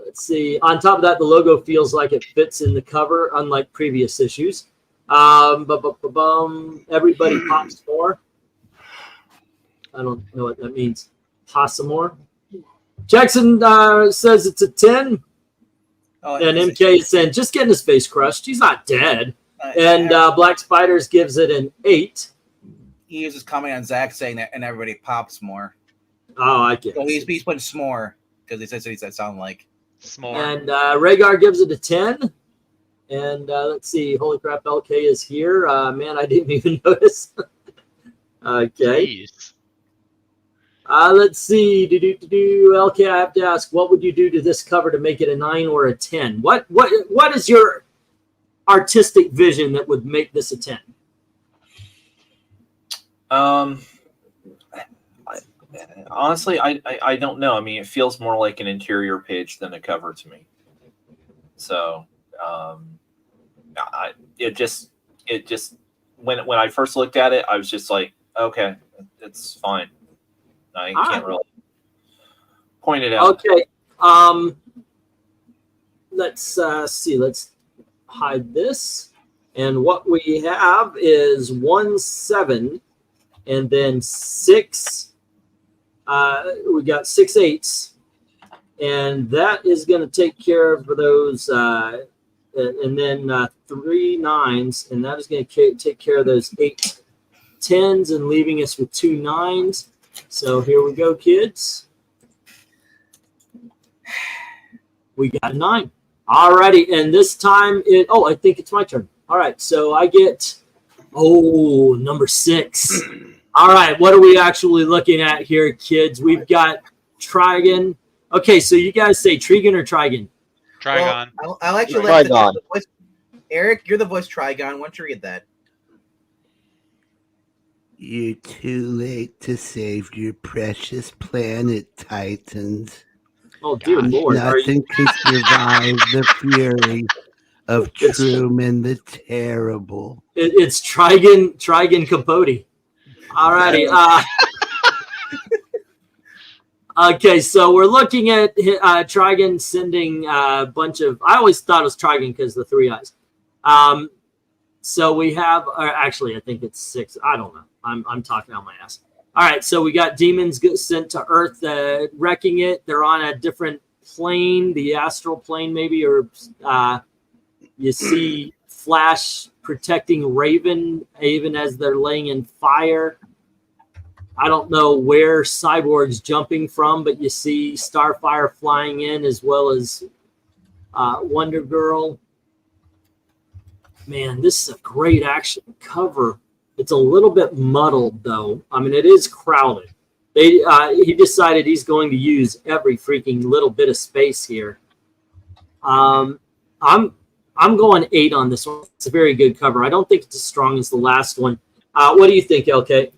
Let's see. On top of that, the logo feels like it fits in the cover, unlike previous issues. Everybody pops more. I don't know what that means. Possum more. Jackson says it's a 10. Oh, And MK is saying, just getting his face crushed. He's not dead. And Black Spiders gives it an 8. He uses comment on Zach saying that, and everybody pops more. Oh, I get So it. he's putting s'more because he says what he said sound like. S'more. And Rhaegar gives it a 10. And let's see. Holy crap, LK is here. Man, I didn't even notice. Okay. Jeez. Let's see. Okay, I have to ask, what would you do to this cover to make it a 9 or a 10? What is your artistic vision that would make this a 10? Honestly, I don't know. I mean, it feels more like an interior page than a cover to me. So, it just when I first looked at it, I was just like, okay, it's fine. I can't really point it out. Okay. Let's see. Let's hide this. And what we have is 1, 7, and then 6. We got 6 8s, and that is going to take care of those. And then 3 9s, and that is going to take care of those 8 10s, and leaving us with 2 9s. So here we go, kids. We got a 9. Alrighty, and this time I think it's my turn. All right, so I get number 6. All right, what are we actually looking at here, kids? We've got Trigon. Okay, so you guys say Trigon or Trigon? Trigon. Well, I'll actually let Trigon. the voice. Eric, you're the voice Trigon. Why don't you read that? You're too late to save your precious planet, Titans. Oh, dear Gosh. Lord. Are you, Nothing can survive the fury of Truman the Terrible. it's Trigon Capote. All righty. Okay, so we're looking at Trigon sending a bunch of. I always thought it was Trigon because the 3 eyes. So we have, actually, I think it's 6. I don't know. I'm talking out my ass. All right, so we got demons get sent to Earth, wrecking it. They're on a different plane, the astral plane, maybe, or you see Flash protecting Raven as they're laying in fire. I don't know where Cyborg's jumping from, but you see Starfire flying in, as well as Wonder Girl. Man, this is a great action cover. It's a little bit muddled, though. I mean, it is crowded. He decided he's going to use every freaking little bit of space here. I'm going 8 on this one. It's a very good cover. I don't think it's as strong as the last one. What do you think, LK?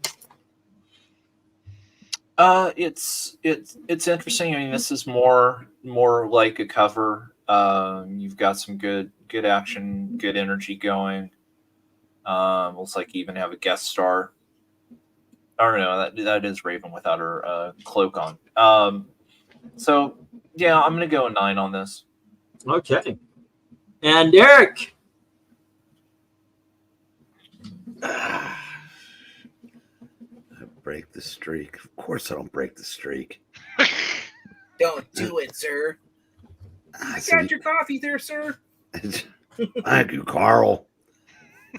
It's interesting. I mean, this is more like a cover. You've got some good action, good energy going. Looks like you even have a guest star. I don't know. That is Raven without her cloak on. So yeah, I'm gonna go a 9 on this. Okay. And Eric. Break the streak. Of course I don't break the streak. Don't do it, sir. I Got your coffee there, sir. Thank you, Carl.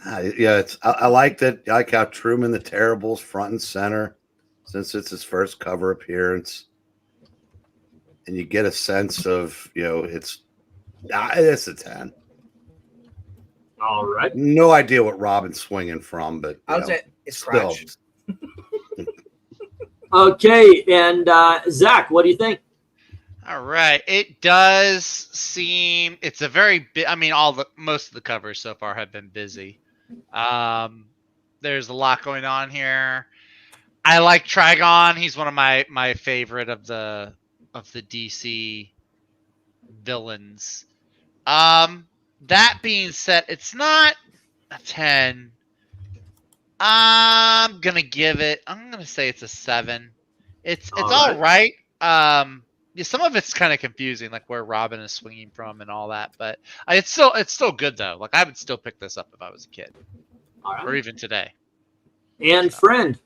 I like that. I like how Truman the Terrible's front and center, since it's his first cover appearance, and you get a sense of it's a 10. All right. No idea what Robin's swinging from, but I would say it's still. crotch. Okay, and Zach, what do you think? All right. It does seem it's a very I mean, most of the covers so far have been busy. There's a lot going on here. I like Trigon. He's one of my favorite of the DC villains. That being said, it's not a 10. I'm gonna say it's a 7. It's all right. Yeah, some of it's kind of confusing, like where Robin is swinging from and all that, but it's still good though. Like I would still pick this up if I was a kid, or even today. And friend.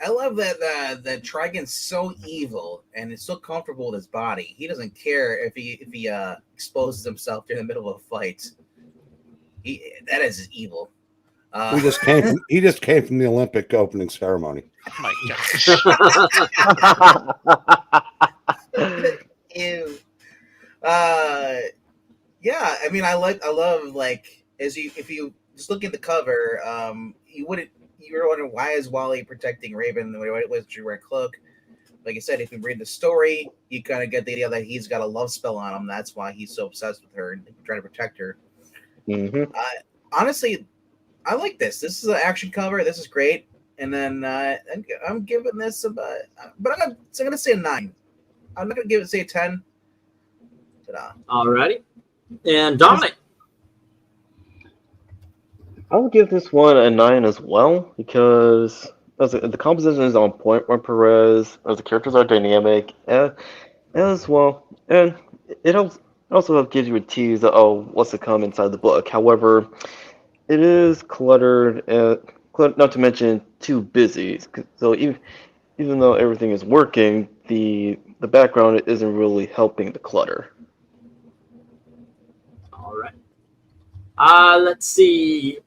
I love that Trigon's so evil and is so comfortable with his body. He doesn't care if he exposes himself in the middle of a fight. That is his evil. He just came from the Olympic opening ceremony. Oh my gosh. Ew. Yeah, I mean, I love like if you just look at the cover, you you were wondering why is Wally protecting Raven? Why was she wear a cloak? Like I said, if you read the story, you kind of get the idea that he's got a love spell on him. That's why he's so obsessed with her and trying to protect her. Mm-hmm. Honestly, I like this. This is an action cover. This is great. And then I'm giving this but I'm gonna say a 9. I'm not gonna say a 10. But, Alrighty. And Dominic. I would give this one a 9 as well because the composition is on point with Perez, as the characters are dynamic, as well, and it also gives you a tease of what's to come inside the book. However, it is cluttered, not to mention too busy. So even though everything is working, the background isn't really helping the clutter. All right. Let's see.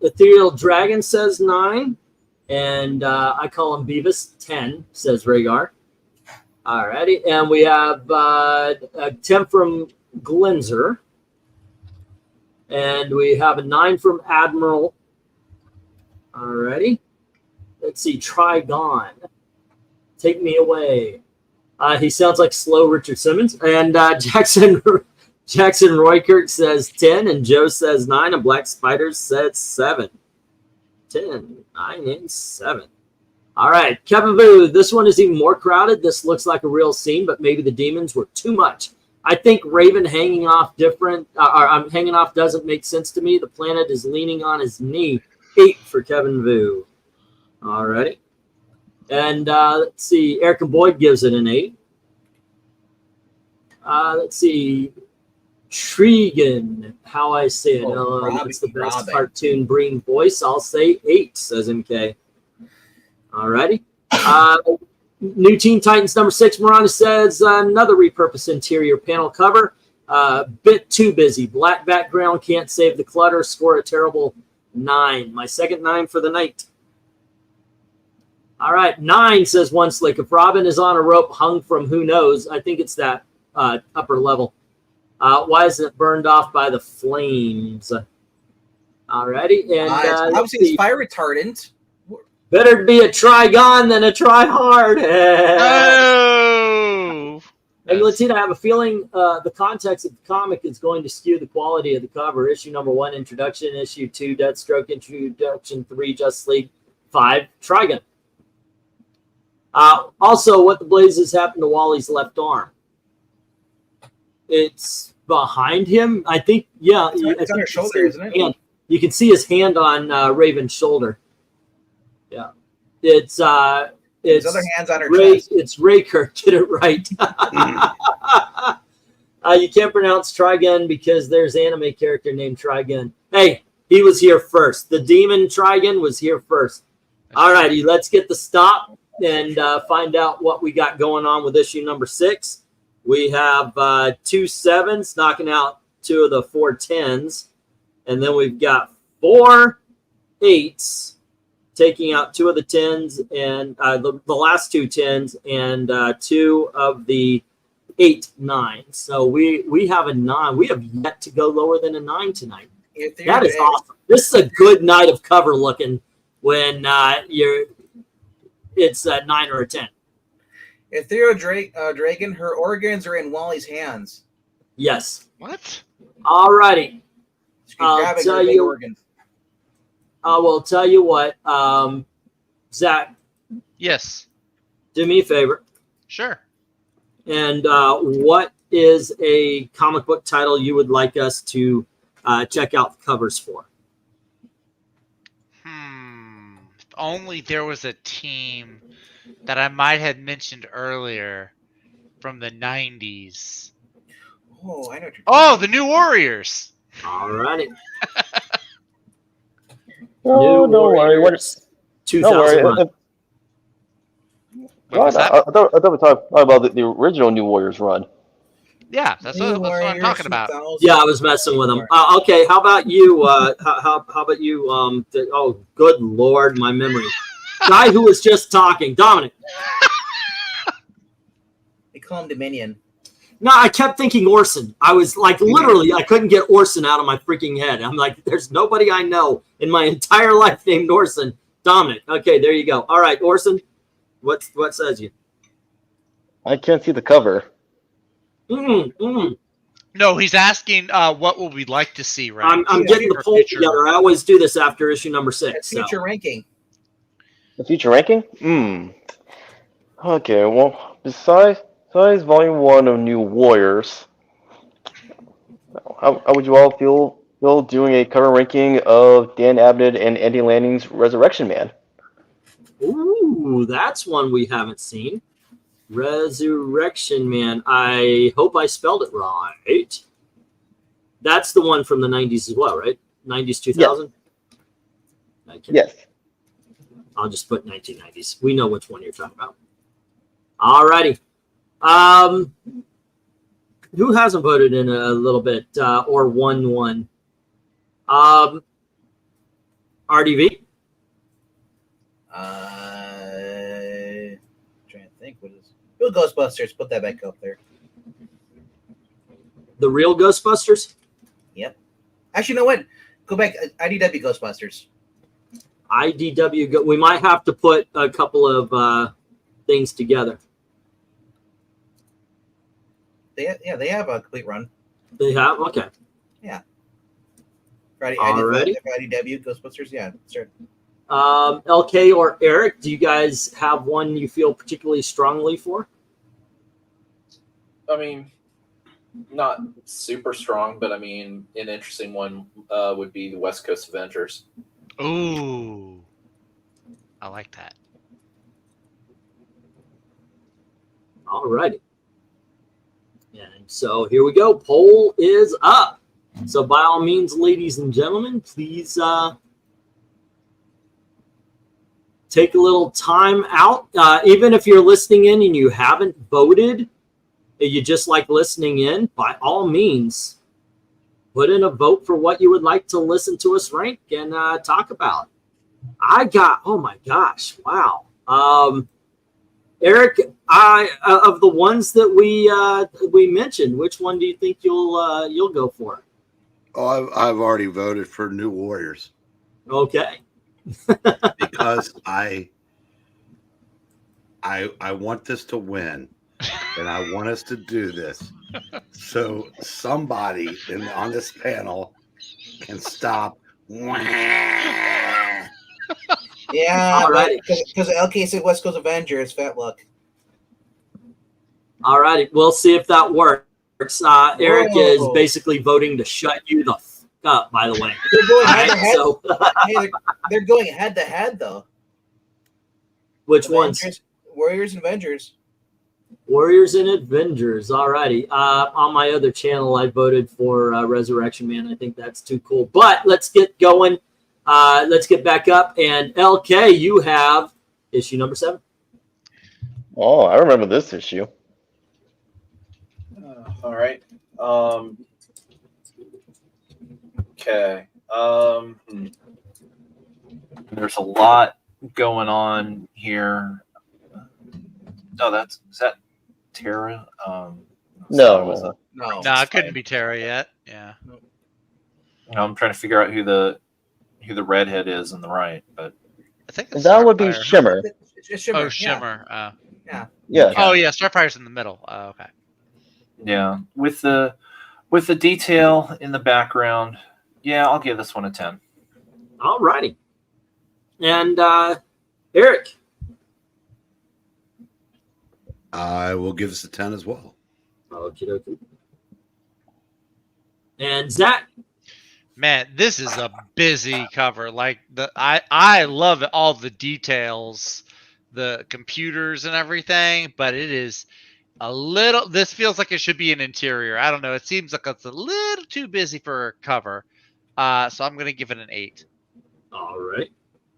Ethereal Dragon says 9, and I call him Beavis. 10 says Rhaegar. Alrighty, and we have 10 from Glenzer, and we have a 9 from Admiral. Alrighty. Let's see. Trigon. Take me away. He sounds like slow Richard Simmons, and Jackson Roykirk says 10, and Joe says 9, and Black Spiders says 7. 10, 9, and 7. All right, Kevin Vu, this one is even more crowded. This looks like a real scene, but maybe the demons were too much. I think Raven hanging off doesn't make sense to me. The planet is leaning on his knee. 8 for Kevin Vu. All righty. And let's see, Eric and Boyd gives it an 8. Let's see. Tregan, how I say it. It's the best cartoon breeding voice. I'll say 8, says MK. Alrighty. New Teen Titans number 6, Miranda says another repurposed interior panel cover. Bit too busy. Black background, can't save the clutter. Score a terrible 9. My second 9 for the night. All right, 9 says One Slick. If Robin is on a rope hung from who knows, I think it's that upper level. Why isn't it burned off by the flames? Alrighty, and obviously it's fire retardant. Better be a Trigon than a try hard. Oh! Hey, Latina, I have a feeling the context of the comic is going to skew the quality of the cover. Issue number 1, introduction. Issue 2, Deathstroke. Introduction 3, Justice League. 5, Trigon. Also, what the blazes happened to Wally's left arm? It's behind him. I think, yeah. It's on her shoulder, isn't it? Hand. You can see his hand on Raven's shoulder. Yeah. It's his other hand's on her chest. It's Raker. Get it right. You can't pronounce Trigon because there's an anime character named Trigon. Hey, he was here first. The demon Trigon was here first. All righty, let's get the stop and find out what we got going on with issue number 6. We have 2 7s knocking out 2 of the 4 10s. And then we've got 4 8s taking out 2 of the 10s and the last 2 10s and 2 of the 8 9s. So we have a 9. We have yet to go lower than a 9 tonight. That is awesome. This is a good night of cover looking when it's a 9 or a 10. Ethereal Dragon, her organs are in Wally's hands. Yes. What? All righty. I'll tell you. Organs. I will tell you what, Zach. Yes. Do me a favor. Sure. And what is a comic book title you would like us to check out the covers for? If only there was a team that I might have mentioned earlier from the 90s. Oh, I know what you're Oh, the New Warriors. All righty. No, don't worry. Don't worry. Wait, what's that? I thought we were talking about the original New Warriors run. Yeah, that's what I'm talking about. Yeah, I was messing with them. Okay, how about you? How about you? Oh, good Lord, my memory. Guy who was just talking, Dominic. They call him Dominion. No, I kept thinking Orson. I was like, literally, I couldn't get Orson out of my freaking head. I'm like, there's nobody I know in my entire life named Orson. Dominic. Okay, there you go. All right, Orson. What says you? I can't see the cover. No, he's asking what would we like to see, right? I'm getting the poll together. I always do this after issue number 6. Future ranking. The future ranking? Okay, well, besides Volume 1 of New Warriors, how would you all feel doing a cover ranking of Dan Abnett and Andy Lanning's Resurrection Man? Ooh, that's one we haven't seen. Resurrection Man. I hope I spelled it right. That's the one from the 90s as well, right? 90s, 2000? Yes. I'll just put 1990s. We know which one you're talking about. All righty. Who hasn't voted in a little bit or won one? RDV? Trying to think. What is Real Ghostbusters? Put that back up there. The real Ghostbusters? Yep. Actually, you know what? Go back. IDW Ghostbusters. IDW. We might have to put a couple of things together. They have a complete run. They have? Okay. Yeah. Friday. Alrighty. IDW Ghostbusters. Yeah, sure. LK or Eric, do you guys have one you feel particularly strongly for? I mean, not super strong, but I mean, an interesting one would be the West Coast Avengers. Ooh, I like that. All righty. And so here we go. Poll is up. So by all means, ladies and gentlemen, please take a little time out. Even if you're listening in and you haven't voted, you just like listening in, by all means, put in a vote for what you would like to listen to us rank and talk about. Oh my gosh, wow. Eric, of the ones that we mentioned, which one do you think you'll go for? Oh, I've already voted for New Warriors. Okay. Because I want this to win, and I want us to do this. So somebody on this panel can stop. Yeah, Alrighty. because LK said West Coast Avengers. Fat luck. All righty. We'll see if that works. Eric is Whoa. basically voting to shut you the f up, by the way. They're going head to Alright, head. so Hey, they're going head to head though. which Avengers, ones? Warriors and Avengers. Warriors and Avengers. All righty. On my other channel, I voted for Resurrection Man. I think that's too cool. But let's get going. Let's get back up. And LK, you have issue number 7. Oh, I remember this issue. All right. Okay. There's a lot going on here. Oh, is that Tara? No. No. No, it couldn't be Tara yet. Yeah. I'm trying to figure out who the redhead is on the right, but I think it's That would be Starfire. Shimmer. It's Shimmer. Oh, Shimmer. Yeah. Oh, yeah. Starfire's in the middle. Oh, okay. yeah, with the detail in the background, yeah, I'll give this one a 10. All righty. And Eric. I will give this a 10 as well. Okie dokie. And Zach. Man, this is a busy cover. Like I love it, all the details, the computers and everything, but it is a little. This feels like it should be an interior. I don't know. It seems like it's a little too busy for a cover. So I'm gonna give it an 8. All right.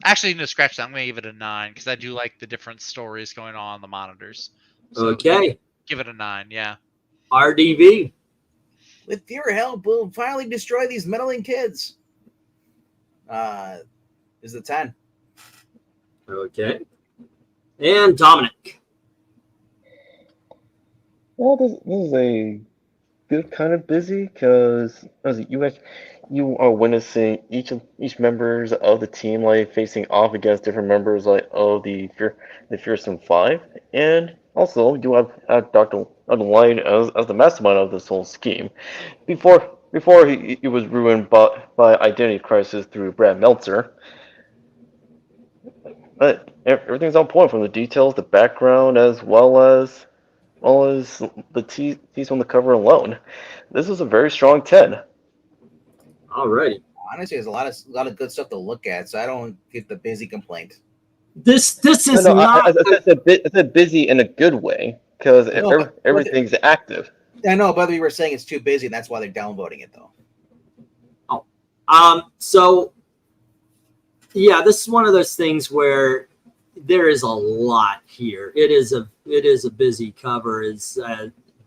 Actually, no, scratch that. I'm gonna give it a 9 because I do like the different stories going on the monitors. So Okay. give it a 9. Yeah. RDV. With your help, we'll finally destroy these meddling kids. Is the 10. Okay. And Dominic. Well, this is a good kind of busy because you are witnessing each members of the team like facing off against different members like of the Fearsome Five, and also you have Dr. Light as the mastermind of this whole scheme. Before he was ruined by identity crisis through Brad Meltzer, but everything's on point from the details, the background, as well as the tease on the cover alone. This is a very strong 10. All right. Honestly, there's a lot of good stuff to look at, so I don't get the busy complaint. This is No, not. I said busy in a good way because No, but everything's active. I know, but we were saying it's too busy, and that's why they're downvoting it, though. So yeah, this is one of those things where there is a lot here. It is a busy cover.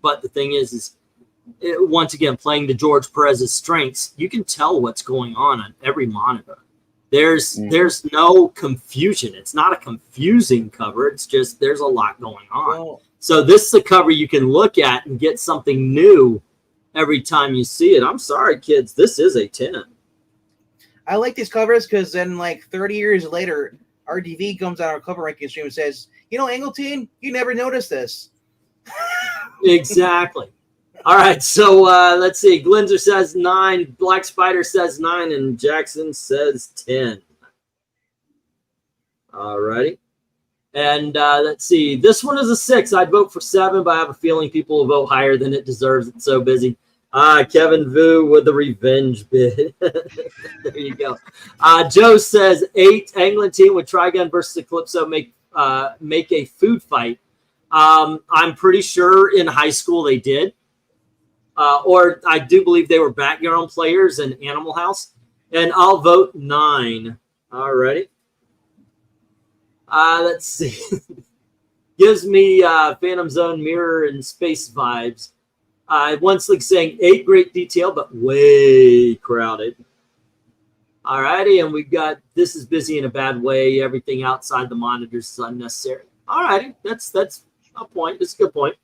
But the thing is once again, playing to George Perez's strengths, you can tell what's going on every monitor. There's no confusion. It's not a confusing cover. It's just there's a lot going on. Well, So this is a cover you can look at and get something new every time you see it. I'm sorry, kids. This is a 10. I like these covers because then, like 30 years later, RDV comes on our cover ranking stream and says, Angle Team, you never noticed this. Exactly. All right. So let's see. Glenzer says 9. Black Spider says 9. And Jackson says 10. All righty. And let's see. This one is a 6. I'd vote for 7, but I have a feeling people will vote higher than it deserves. It's so busy. Kevin Vu with the revenge bid. There you go. Joe says 8. England team with Trigun versus Eclipso make a food fight. I'm pretty sure in high school they did. Or I do believe they were background players in Animal House. And I'll vote 9. All righty. Let's see. Gives me Phantom Zone Mirror and Space vibes. Once like saying 8, great detail, but way crowded. All righty, and we've got this is busy in a bad way. Everything outside the monitors is unnecessary. All righty, that's a point. That's a good point.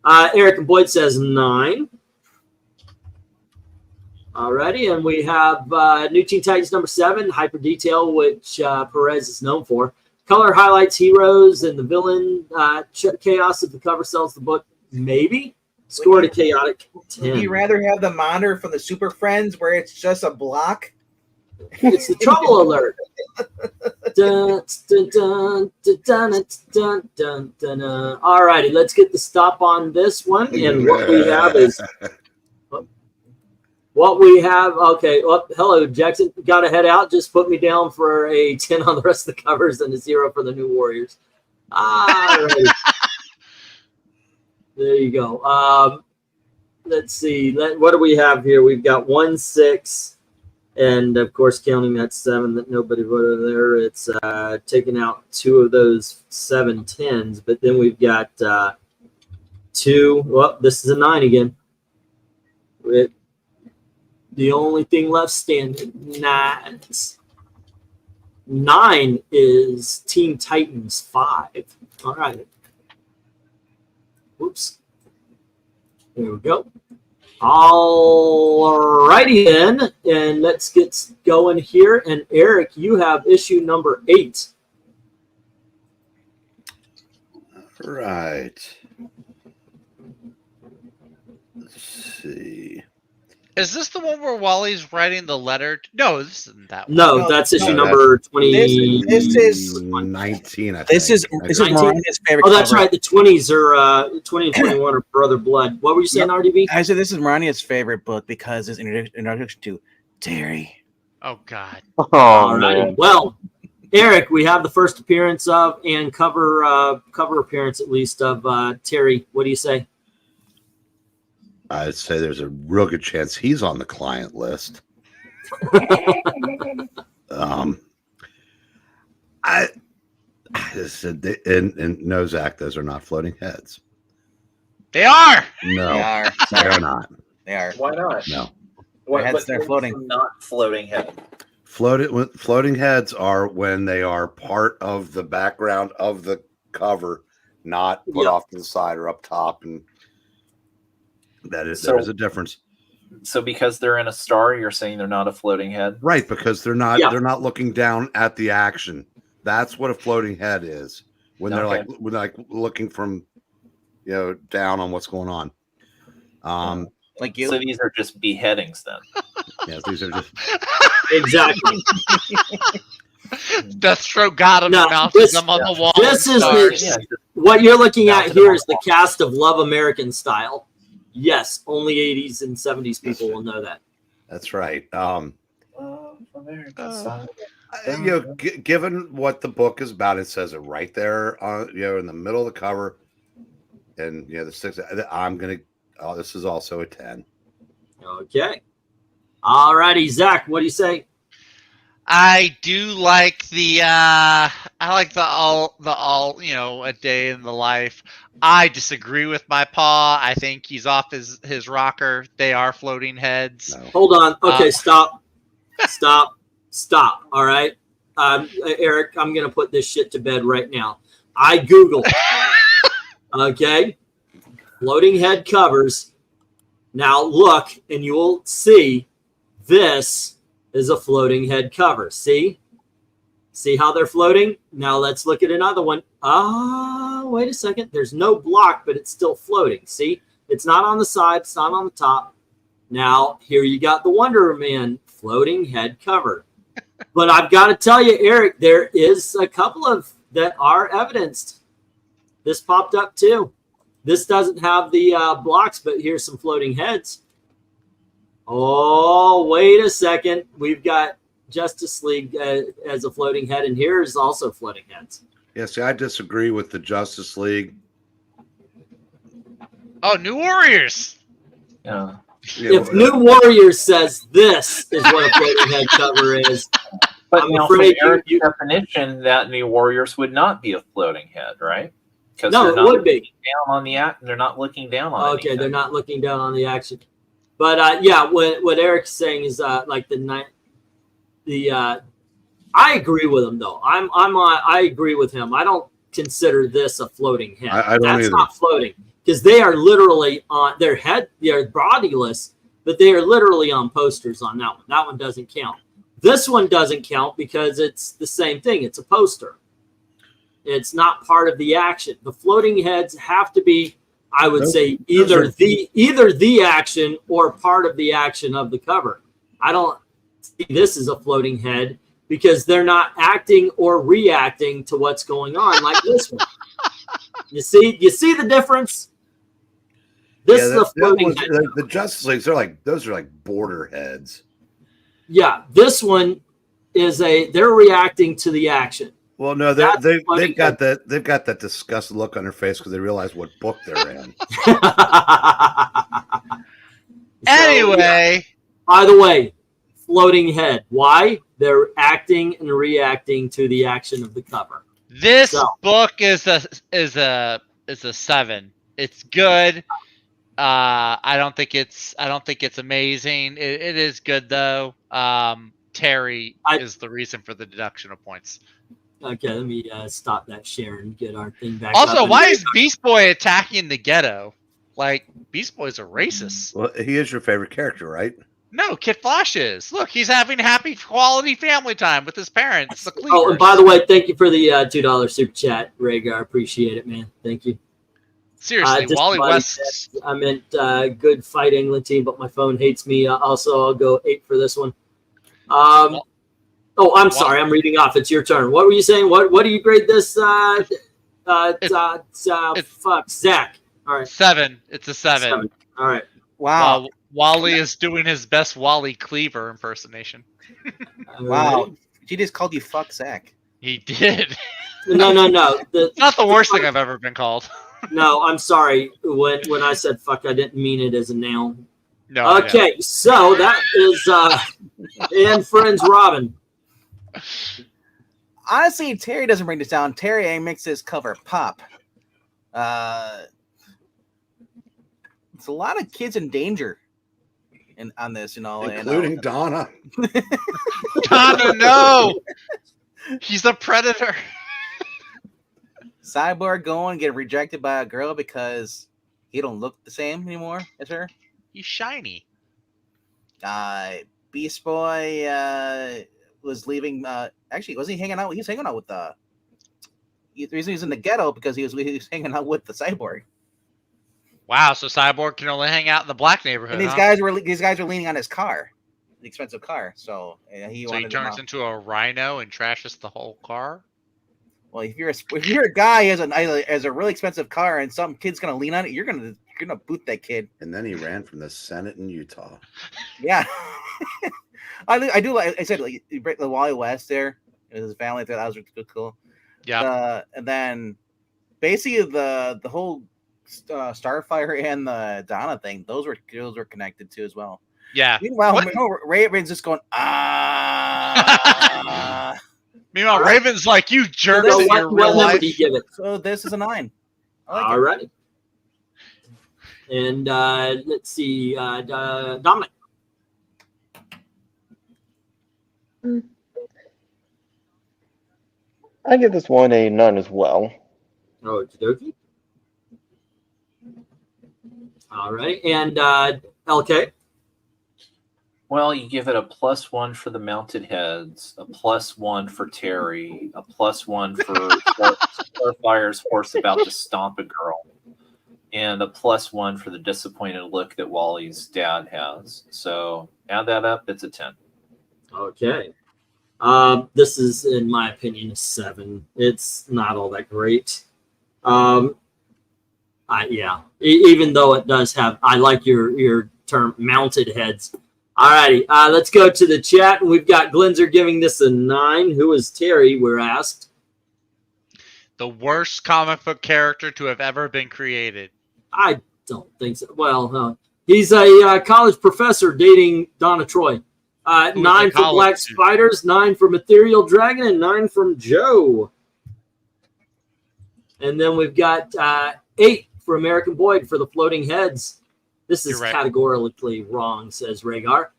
Eric and Boyd says 9. All righty, and we have New Teen Titans number 7, Hyper Detail, which Perez is known for. Color highlights heroes and the villain. Chaos if the cover sells the book, maybe. Scored a chaotic 10. Would you rather have the monitor from the Super Friends where it's just a block? It's the trouble alert. Dun, dun, dun, dun, dun, dun, dun, dun. All righty, let's get the stop on this one. And what we have is Okay. Well, hello, Jackson. Got to head out. Just put me down for a 10 on the rest of the covers and a 0 for the New Warriors. All righty. There you go. Let's see. What do we have here? We've got 1, 6, and of course, counting that 7 that nobody voted there, it's taking out 2 of those 7 10s. But then we've got 2. Well, this is a 9 again. The only thing left standing. 9s. 9 is Teen Titans 5. All right. Whoops. There we go. All righty then. And let's get going here. And Eric, you have issue number 8. All right. Let's see. Is this the one where Wally's writing the letter? No, this isn't that one. No, that's issue number 20. This is 19, I think. This is 19? Mariah's favorite. Oh, that's cover. right. The 20s are 20 and 21 are Brother Blood. What were you saying, RDB? I said this is Mariah's favorite book because it's introduction to Terry. Oh God. Oh All righty. man. Well, Eric, we have the first appearance of and cover appearance at least of Terry. What do you say? I'd say there's a real good chance he's on the client list. I said, and no, Zach, those are not floating heads. They are. No, They are. they're not. They are. Why not? No, heads, they're floating. Not floating head. floating heads are when they are part of the background of the cover, not put Yep. off to the side or up top. And There So- is a difference, So because they're in a star, you're saying they're not a floating head? right? Because they're not Yeah. they're not looking down at the action. That's what a floating head is when they're Okay. like looking from down on what's going on. Like you. So these are just beheadings then. Yes, these are just Exactly. Deathstroke got him No, and mounted this- them on the wall. this is Stars. the- What you're looking at here is the cast of Love American Style. Yes, only 80s and 70s people will know that. that's right. American Given what the book is about, it says it right there on in the middle of the cover, and the 6. I'm gonna. Oh, this is also a 10. Okay. All righty, Zach, what do you say? I do like the all a day in the life. I disagree with my paw. I think he's off his rocker. They are floating heads. No. Hold on. Okay, stop. All right. Eric, I'm going to put this shit to bed right now. I Googled. Okay. Floating head covers. Now look, and you will see this is a floating head cover. See how they're floating? Now let's look at another one. Wait a second. There's no block, but it's still floating. See, it's not on the side. It's not on the top. Now here you got the Wonder Man floating head cover. But I've got to tell you, Eric, there is a couple of that are evidenced. This popped up too. This doesn't have the blocks, but here's some floating heads. Oh, wait a second. We've got Justice League as a floating head, and here's also floating heads. Yeah, see, I disagree with the Justice League. Oh, New Warriors. Yeah. If New Warriors says this is what a floating head cover is, But I'm now, from afraid Eric's you- definition, that New Warriors would not be a floating head, right? Because no, they're it not would be. looking down on the act. They're not looking down on. Okay, anything. they're not looking down on the action. But yeah, what Eric's saying is like I agree with him though. I agree with him. I don't consider this a floating head. I don't That's either. not floating because they are literally on their head. They're bodiless, but they are literally on posters on that one. That one doesn't count. This one doesn't count because it's the same thing. It's a poster. It's not part of the action. The floating heads have to be, I would say, either the action or part of the action of the cover. I don't see this as a floating head because they're not acting or reacting to what's going on like this one. You see the difference? This is a floating head. The Justice Leagues, those are like border heads. Yeah, this one is they're reacting to the action. Well, no, That's they've floating got that disgusted look on their face because they realize what book they're in. Anyway, by the way, floating head. Why? They're acting and reacting to the action of the cover. this So- book is a 7. It's good. I don't think it's amazing. It is good though. Terry is the reason for the deduction of points. Okay, let me stop that share and get our thing back. Also, up. why is Beast Boy attacking the ghetto? Like, Beast Boy's a racist. Well, he is your favorite character, right? No, Kid Flash is. Look, he's having happy, quality family time with his parents. The Cleavers. Oh, and by the way, thank you for the $2 super chat, Rhaegar. I appreciate it, man. Thank you. Seriously, just Wally somebody West. I meant good fight England team, but my phone hates me. Also, I'll go 8 for this one. Oh, I'm sorry. I'm reading off. It's your turn. What were you saying? What do you grade this? Fuck, Zach. All right. 7. It's a 7. All right. Wow. Wally is doing his best Wally Cleaver impersonation. All Wow. right. She just called you fuck Zach. He did. No. Not the worst thing I've ever been called. No, I'm sorry. When I said fuck, I didn't mean it as a noun. No. I know. Okay, so that is and friends Robin. Honestly, Terry doesn't bring this down. Terry makes this cover pop. It's a lot of kids in danger on this, Including Donna. Donna, no. He's a predator. Cyborg going get rejected by a girl because He don't look the same anymore as her. He's shiny. Beast Boy was leaving. Actually, was he hanging out? He was hanging out with the reason he's in the ghetto because he was hanging out with the Cyborg. Wow, so Cyborg can only hang out in the black neighborhood. And these guys were leaning on his car, an expensive car. So he turns into a rhino and trashes the whole car. Well, if you're a guy who has a really expensive car and some kid's gonna lean on it, you're gonna boot that kid. And then he ran from the Senate in Utah. Yeah, I do like I said, like the Wally West there with his family. I thought that was really cool. Yeah, and then basically the whole Starfire and the Donna thing, those were connected too as well. Yeah. Meanwhile, Raven's just going Meanwhile, right. Raven's like, you jerk So in your real what number life. do you give it? So this is a 9. All right. And let's see, Dominic. I give this one a 9 as well. Oh, dokie. All right, and LK. Well, you give it a +1 for the mounted heads, a +1 for Terry, a +1 for Starfire's horse about to stomp a girl, and a +1 for the disappointed look that Wally's dad has. So add that up, it's a 10. Okay. This is, in my opinion, a 7. It's not all that great. Yeah. Even though it does have, I like your term, mounted heads. All righty. Let's go to the chat. We've got Glenzer giving this a 9. Who is Terry? We're asked. The worst comic book character to have ever been created. I don't think so. Well, he's a college professor dating Donna Troy. 9 for Black Spiders, 9 for Ethereal Dragon, and 9 from Joe. And then we've got 8 for American Boyd for the floating heads. This is categorically wrong, says Rhaegar.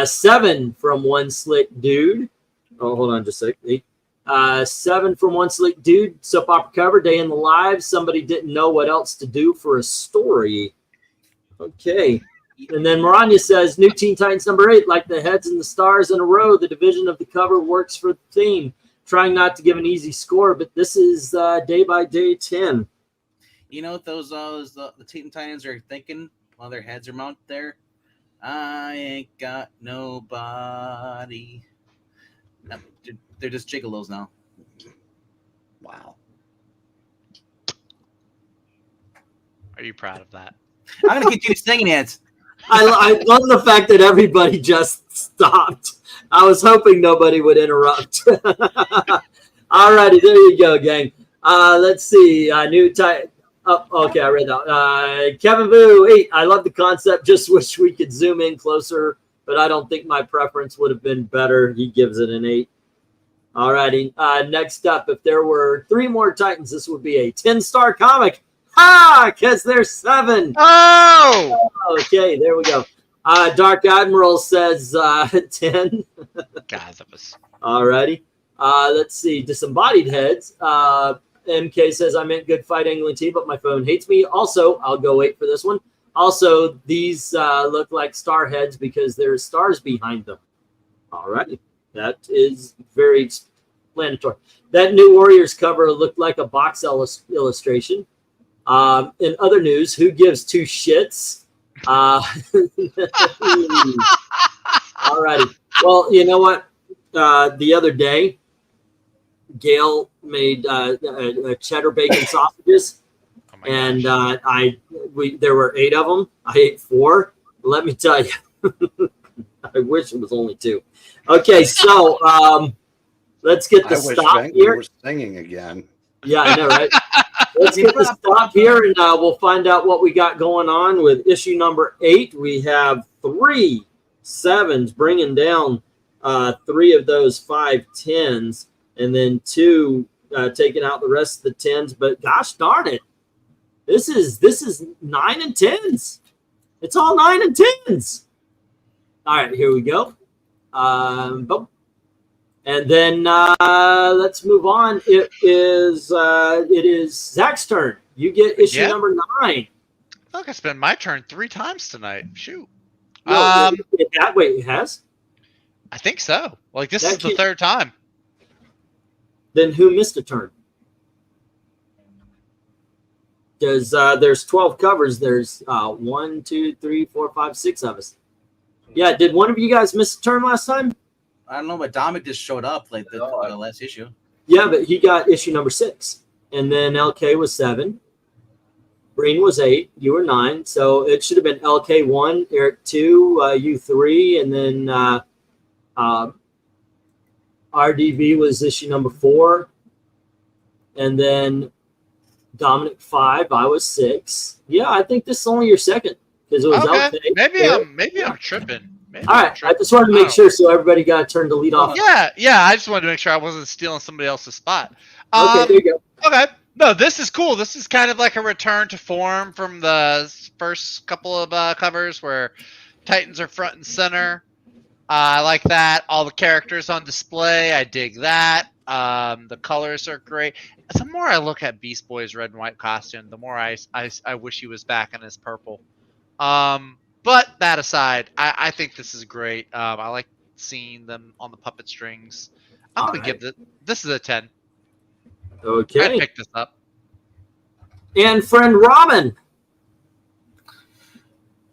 7 from One Slick Dude. Oh, hold on just a sec. 7 from One Slick Dude. Soap opera cover, Day in the Lives. Somebody didn't know what else to do for a story. Okay. And then Maranya says, new Teen Titans number 8, like the heads and the stars in a row. The division of the cover works for the theme. Trying not to give an easy score, but this is day by day 10. You know what the Teen Titans are thinking while their heads are mounted there? I ain't got nobody. No, they're just gigolos now. Wow. Are you proud of that? I'm going to get you singing it. I love the fact that everybody just stopped. I was hoping nobody would interrupt. All righty, there you go, gang. Let's see. New title. Oh, okay, I read that. Kevin Vu, 8. I love the concept. Just wish we could zoom in closer, but I don't think my preference would have been better. He gives it an 8. All righty. Next up, if there were 3 more Titans, this would be a 10-star comic. Because there's 7. Oh! Okay, there we go. Dark Admiral says 10. God, that was... All righty. Let's see. Disembodied Heads. MK says, I meant good fight, England team, but my phone hates me. Also, I'll go 8 for this one. Also, these look like star heads because there's stars behind them. All righty. That is very explanatory. That new Warriors cover looked like a box illustration. In other news, who gives 2 shits? All righty. Well, you know what? The other day, Gail made cheddar bacon sausages, and there were 8 of them. I ate 4. Let me tell you, I wish it was only 2. Okay, so let's get the stop here. We're singing again. Yeah, I know, right? Let's get the stop here, and we'll find out what we got going on with issue number 8. We have 3 7s, bringing down 3 of those 5 10s, and then 2 taking out the rest of the 10s. But gosh darn it, this is 9 and 10s. It's all 9 and 10s. All right, here we go. Boom. And then let's move on. It is Zach's turn. You get issue number 9. feel like I spent my turn 3 times tonight. Shoot. No, it has. I think so. Like this That is the kid- 3rd time. Then who missed a turn? Because there's 12 covers. There's 1, 2, 3, 4, 5, 6 of us. Yeah, did one of you guys miss a turn last time? I don't know, but Dominic just showed up like the last issue. Yeah, but he got issue number 6. And then LK was 7. Breen was 8. You were 9. So it should have been LK 1, Eric 2, you 3, and then RDV was issue number 4. And then Dominic 5. I was 6. Yeah, I think this is only your second because it was Okay. LK. Maybe Eric. I'm tripping. Maybe All I'm right, I tripping. just wanted to make sure so everybody got a turn to lead off. Yeah. I just wanted to make sure I wasn't stealing somebody else's spot. Okay, there you go. Okay. No, this is cool. This is kind of like a return to form from the first couple of covers where Titans are front and center. I like that. All the characters on display. I dig that. The colors are great. The more I look at Beast Boy's red and white costume, the more I wish he was back in his purple. But that aside, I think this is great. I like seeing them on the puppet strings. I'm going to give this is a 10. I Okay. picked this up. And friend Robin.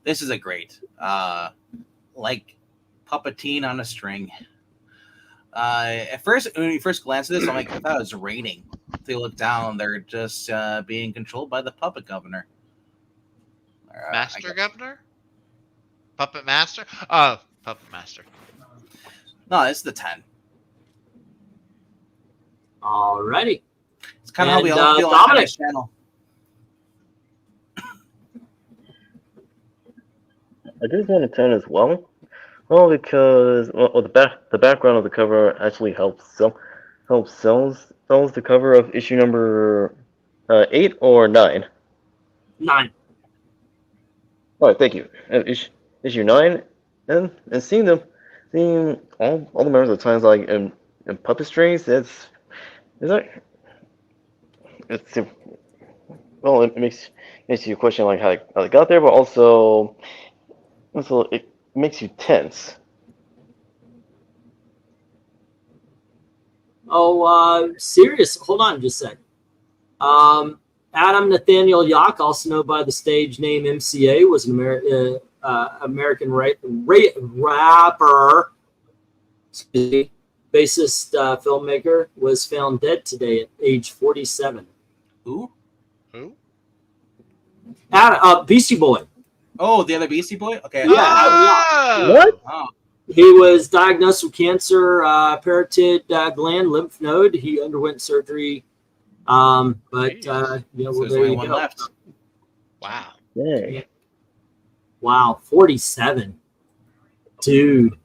This is a great, like Puppeteen on a string. At first, when you first glance at this, I'm like, I thought it was raining. If you look down, they're just being controlled by the puppet governor. Master Governor? Puppet Master? Oh, Puppet Master. No, it's the 10. Alrighty. It's kind of how we And, all feel on Dominic. this channel. I give this one a 10 as well. Well, because the background of the cover actually helps sells the cover of issue number 8 or 9. 9. All right, thank you. Issue 9, and seeing all the members of the Titans like in puppet strings, it makes you question like how they got there, but also it makes you tense. Oh, serious. Hold on just a sec. Adam Nathaniel Yock, also known by the stage name MCA, was an American rapper, bassist, filmmaker, was found dead today at age 47. Who? Adam, Beastie Boy. Oh, the other Beastie Boy? Okay. Yeah, Adam Yock. What? Oh. He was diagnosed with cancer, parotid gland lymph node. He underwent surgery, but So well, there's there only you one go. left. Wow. Dang. Wow, 47, dude.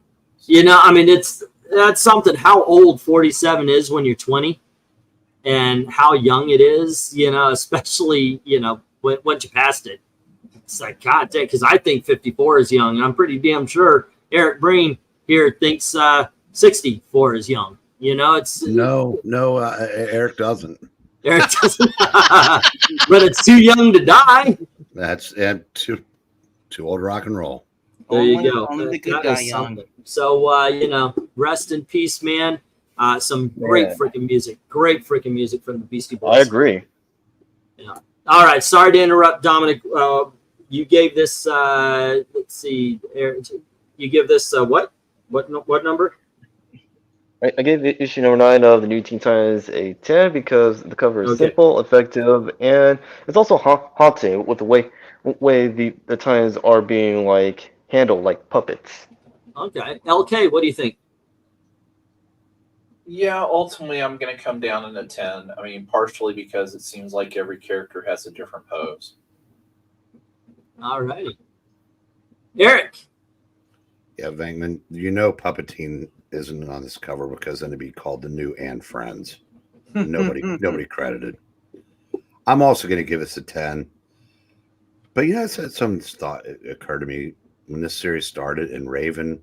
I mean, that's something. How old 47 is when you're 20, and how young it is. Especially once you passed it. It's like, God dang, because I think 54 is young, and I'm pretty damn sure Eric Breen here thinks 64 is young. It's No, Eric doesn't. Eric doesn't, but it's too young to die. That's too old rock and roll. There you go. Only the good That guy is young. something. So rest in peace, man. Some great Yeah. freaking music. Great freaking music from the Beastie Boys. I agree. All right, sorry to interrupt, Dominic. You gave this. Let's see, Eric, you give this what number? I gave issue number 9 of the new Teen Titans a 10 because the cover is Okay. simple, effective, and it's also haunting with the way the Titans are being handled like puppets. Okay, LK, what do you think? Yeah, ultimately, I'm going to come down in a 10. I mean, partially because it seems like every character has a different pose. All righty, Eric. Yeah, Venkman, Puppeteen isn't on this cover because then it'd be called the new and Friends. Nobody credited. I'm also going to give this a 10. But some thought occurred to me when this series started and Raven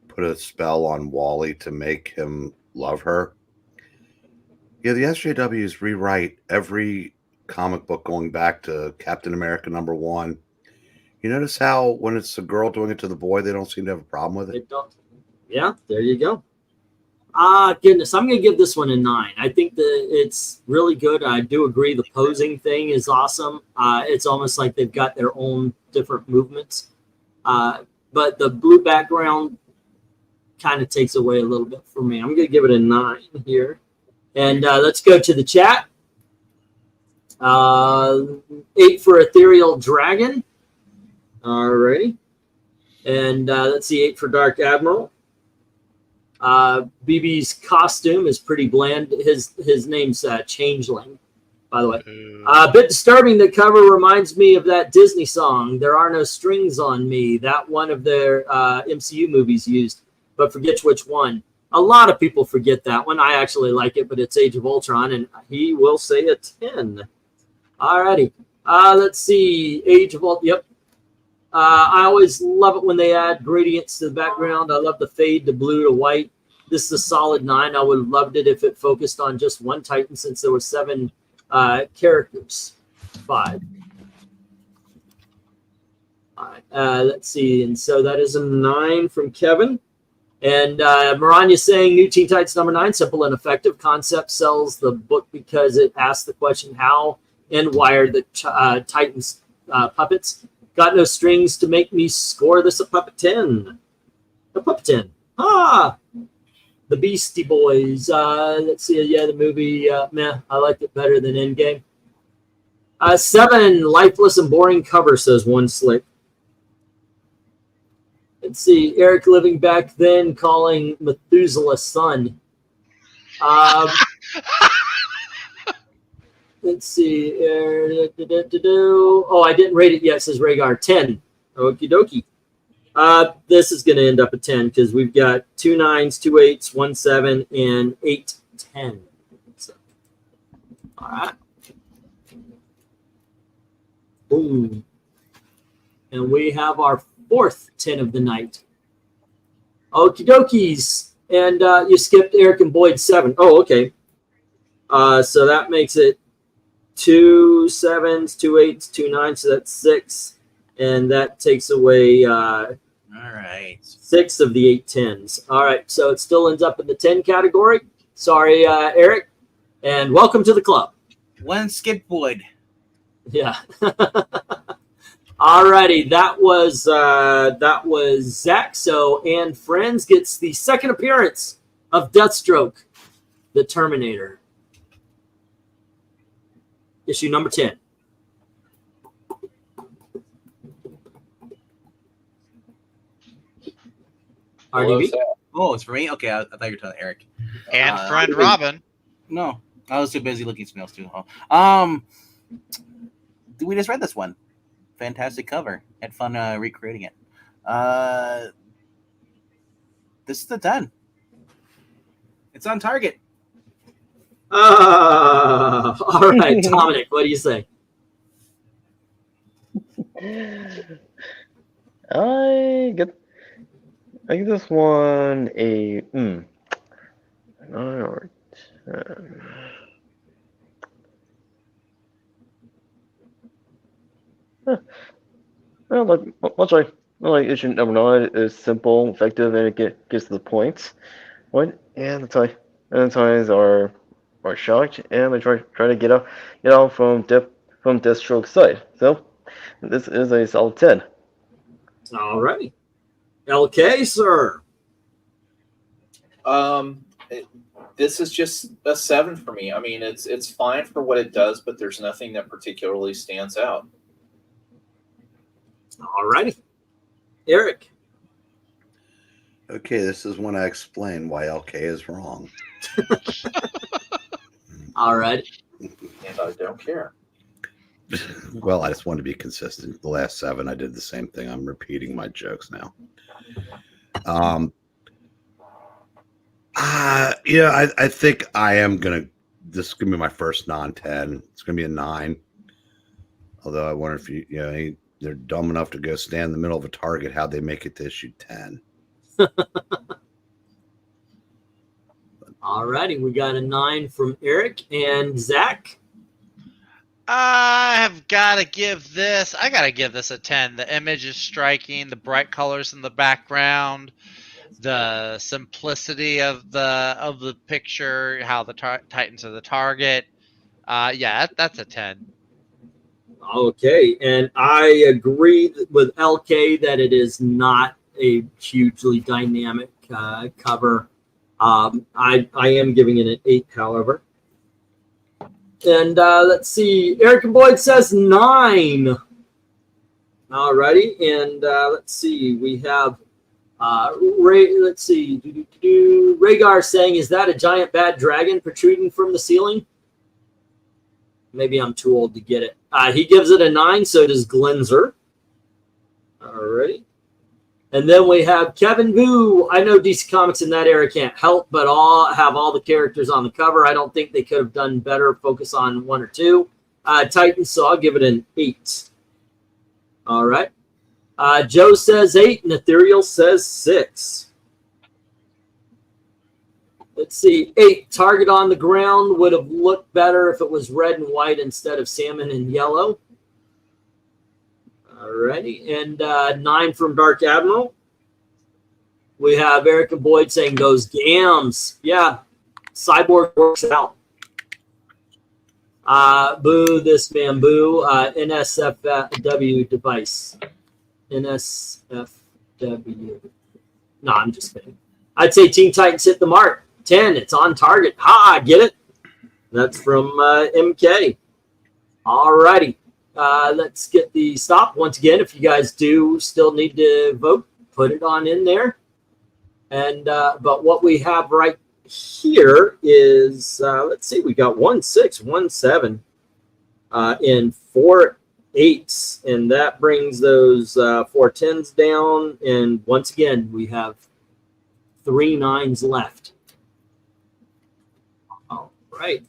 put a spell on Wally to make him love her. Yeah, the SJWs rewrite every comic book going back to Captain America #1. You notice how when it's a girl doing it to the boy, they don't seem to have a problem with it? It don't. Yeah, there you go. Goodness, I'm going to give this one a 9. I think that it's really good. I do agree the posing thing is awesome. It's almost like they've got their own different movements. But the blue background kind of takes away a little bit for me. I'm going to give it a 9 here. And let's go to the chat. 8 for Ethereal Dragon. All righty. And let's see, 8 for Dark Admiral. BB's costume is pretty bland. His name's Changeling, by the way. A bit disturbing. The cover reminds me of that Disney song, There Are No Strings on Me, that one of their MCU movies used, but forget which one. A lot of people forget that one. I actually like it, but it's Age of Ultron, and he will say a 10. Alrighty. Let's see. Age of Ultron. Yep. I always love it when they add gradients to the background. I love the fade to blue to white. This is a solid 9. I would have loved it if it focused on just one Titan since there were 7 characters. 5. All right. Let's see. And so that is a 9 from Kevin. And Maranya saying New Teen Titans #9, simple and effective. Concept sells the book because it asks the question how and why are the Titans puppets. Got no strings to make me score this a puppet 10. A puppet 10. The Beastie Boys. Let's see. Yeah, the movie. Meh. I liked it better than Endgame. 7. Lifeless and boring cover, says One Slick. Let's see. Eric living back then calling Methuselah son. Let's see. Oh, I didn't rate it yet, says Rhaegar. 10. Okie dokie. This is going to end up at 10 because we've got 2 9s, 2 8s, 1 7, and 8 10. So, all right. Boom. And we have our 4th 10 of the night. Okie dokies. And you skipped Eric and Boyd 7. Oh, okay. So that makes it 2 7s, 2 8s, 2 9s, so that's 6. And that takes away All right. 6 of the 8 10s. All right, so it still ends up in the 10 category. Sorry, Eric. And welcome to the club. One skip Boyd. Yeah. All righty, that was Zach. So, and Friends gets the second appearance of Deathstroke, the Terminator. Issue number 10. Hello, RDB? Zach. Oh, it's for me? Okay, I thought you were telling Eric. And friend Robin. No, I was too busy looking at something else too. Huh? We just read this one. Fantastic cover. Had fun recreating it. This is the 10. It's on target. All right, Dominic, what do you say? I give this one a 9 or 10. Well, much like issue number 9 is simple, effective, and it gets to the point. What? And the Titans are shocked, and they try to get out from Deathstroke's side. So this is a solid 10. All right. LK, sir. This is just a 7 for me. I mean, it's fine for what it does, but there's nothing that particularly stands out. All righty. Eric. Okay, this is when I explain why LK is wrong. All right. And I don't care. Well, I just want to be consistent. The last 7, I did the same thing. I'm repeating my jokes now. I think I am gonna. This is gonna be my first non-10. It's gonna be a 9. Although I wonder if they're dumb enough to go stand in the middle of a target. How'd they make it to issue 10? All righty, we got a 9 from Eric and Zach. I have got to give this. I got to give this a 10. The image is striking. The bright colors in the background, the simplicity of the picture, how the Titans are the target. Yeah, that's a 10. Okay, and I agree with LK that it is not a hugely dynamic cover. I am giving it an 8, however. And let's see, Eric and Boyd says 9. Alrighty, and let's see, we have Ray. Let's see, Rhaegar saying, "Is that a giant bad dragon protruding from the ceiling?" Maybe I'm too old to get it. He gives it a 9. So does Glenzer. Alrighty. And then we have Kevin Boo. I know DC Comics in that era can't help but have all the characters on the cover. I don't think they could have done better. Focus on 1 or 2 Titans. So I'll give it an 8. All right. Joe says 8. And Ethereal says 6. Let's see, 8. Target on the ground would have looked better if it was red and white instead of salmon and yellow. Alrighty, and 9 from Dark Admiral. We have Eric and Boyd saying those gams. Yeah, Cyborg works out. Boo, this man, boo. NSFW device. NSFW. No, I'm just kidding. I'd say Teen Titans hit the mark. 10. It's on target. Ha! Get it? That's from MK. All righty. Let's get the stop. Once again, if you guys do still need to vote, put it on in there. And but what we have right here is, let's see, we got 1 6, 1 7, and 4 8s. And that brings those 4 10s down. And once again, we have 3 9s left. All right.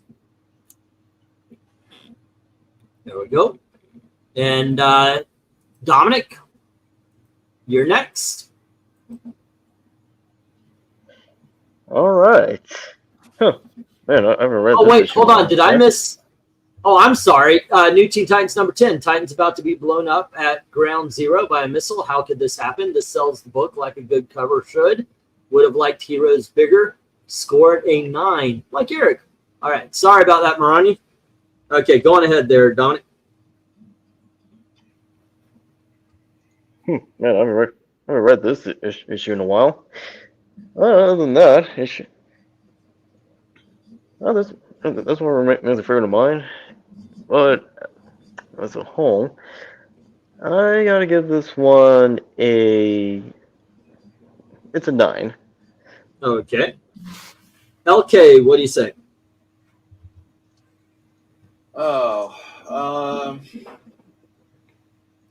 There we go. And Dominic, you're next. All right. Huh. Man, I haven't read Oh, this wait, issue hold in a on. while. Did I miss? Oh, I'm sorry. New Teen Titans number 10. Titans about to be blown up at ground zero by a missile. How could this happen? This sells the book like a good cover should. Would have liked Heroes bigger. Scored a 9, like Eric. All right. Sorry about that, Marani. Okay, go on ahead there, Dominic. Man, I haven't read this issue in a while. Other than that, issue. Oh, that's one remains a favorite of mine. But as a whole, I gotta give this one it's a 9. Okay. LK, what do you say? Oh,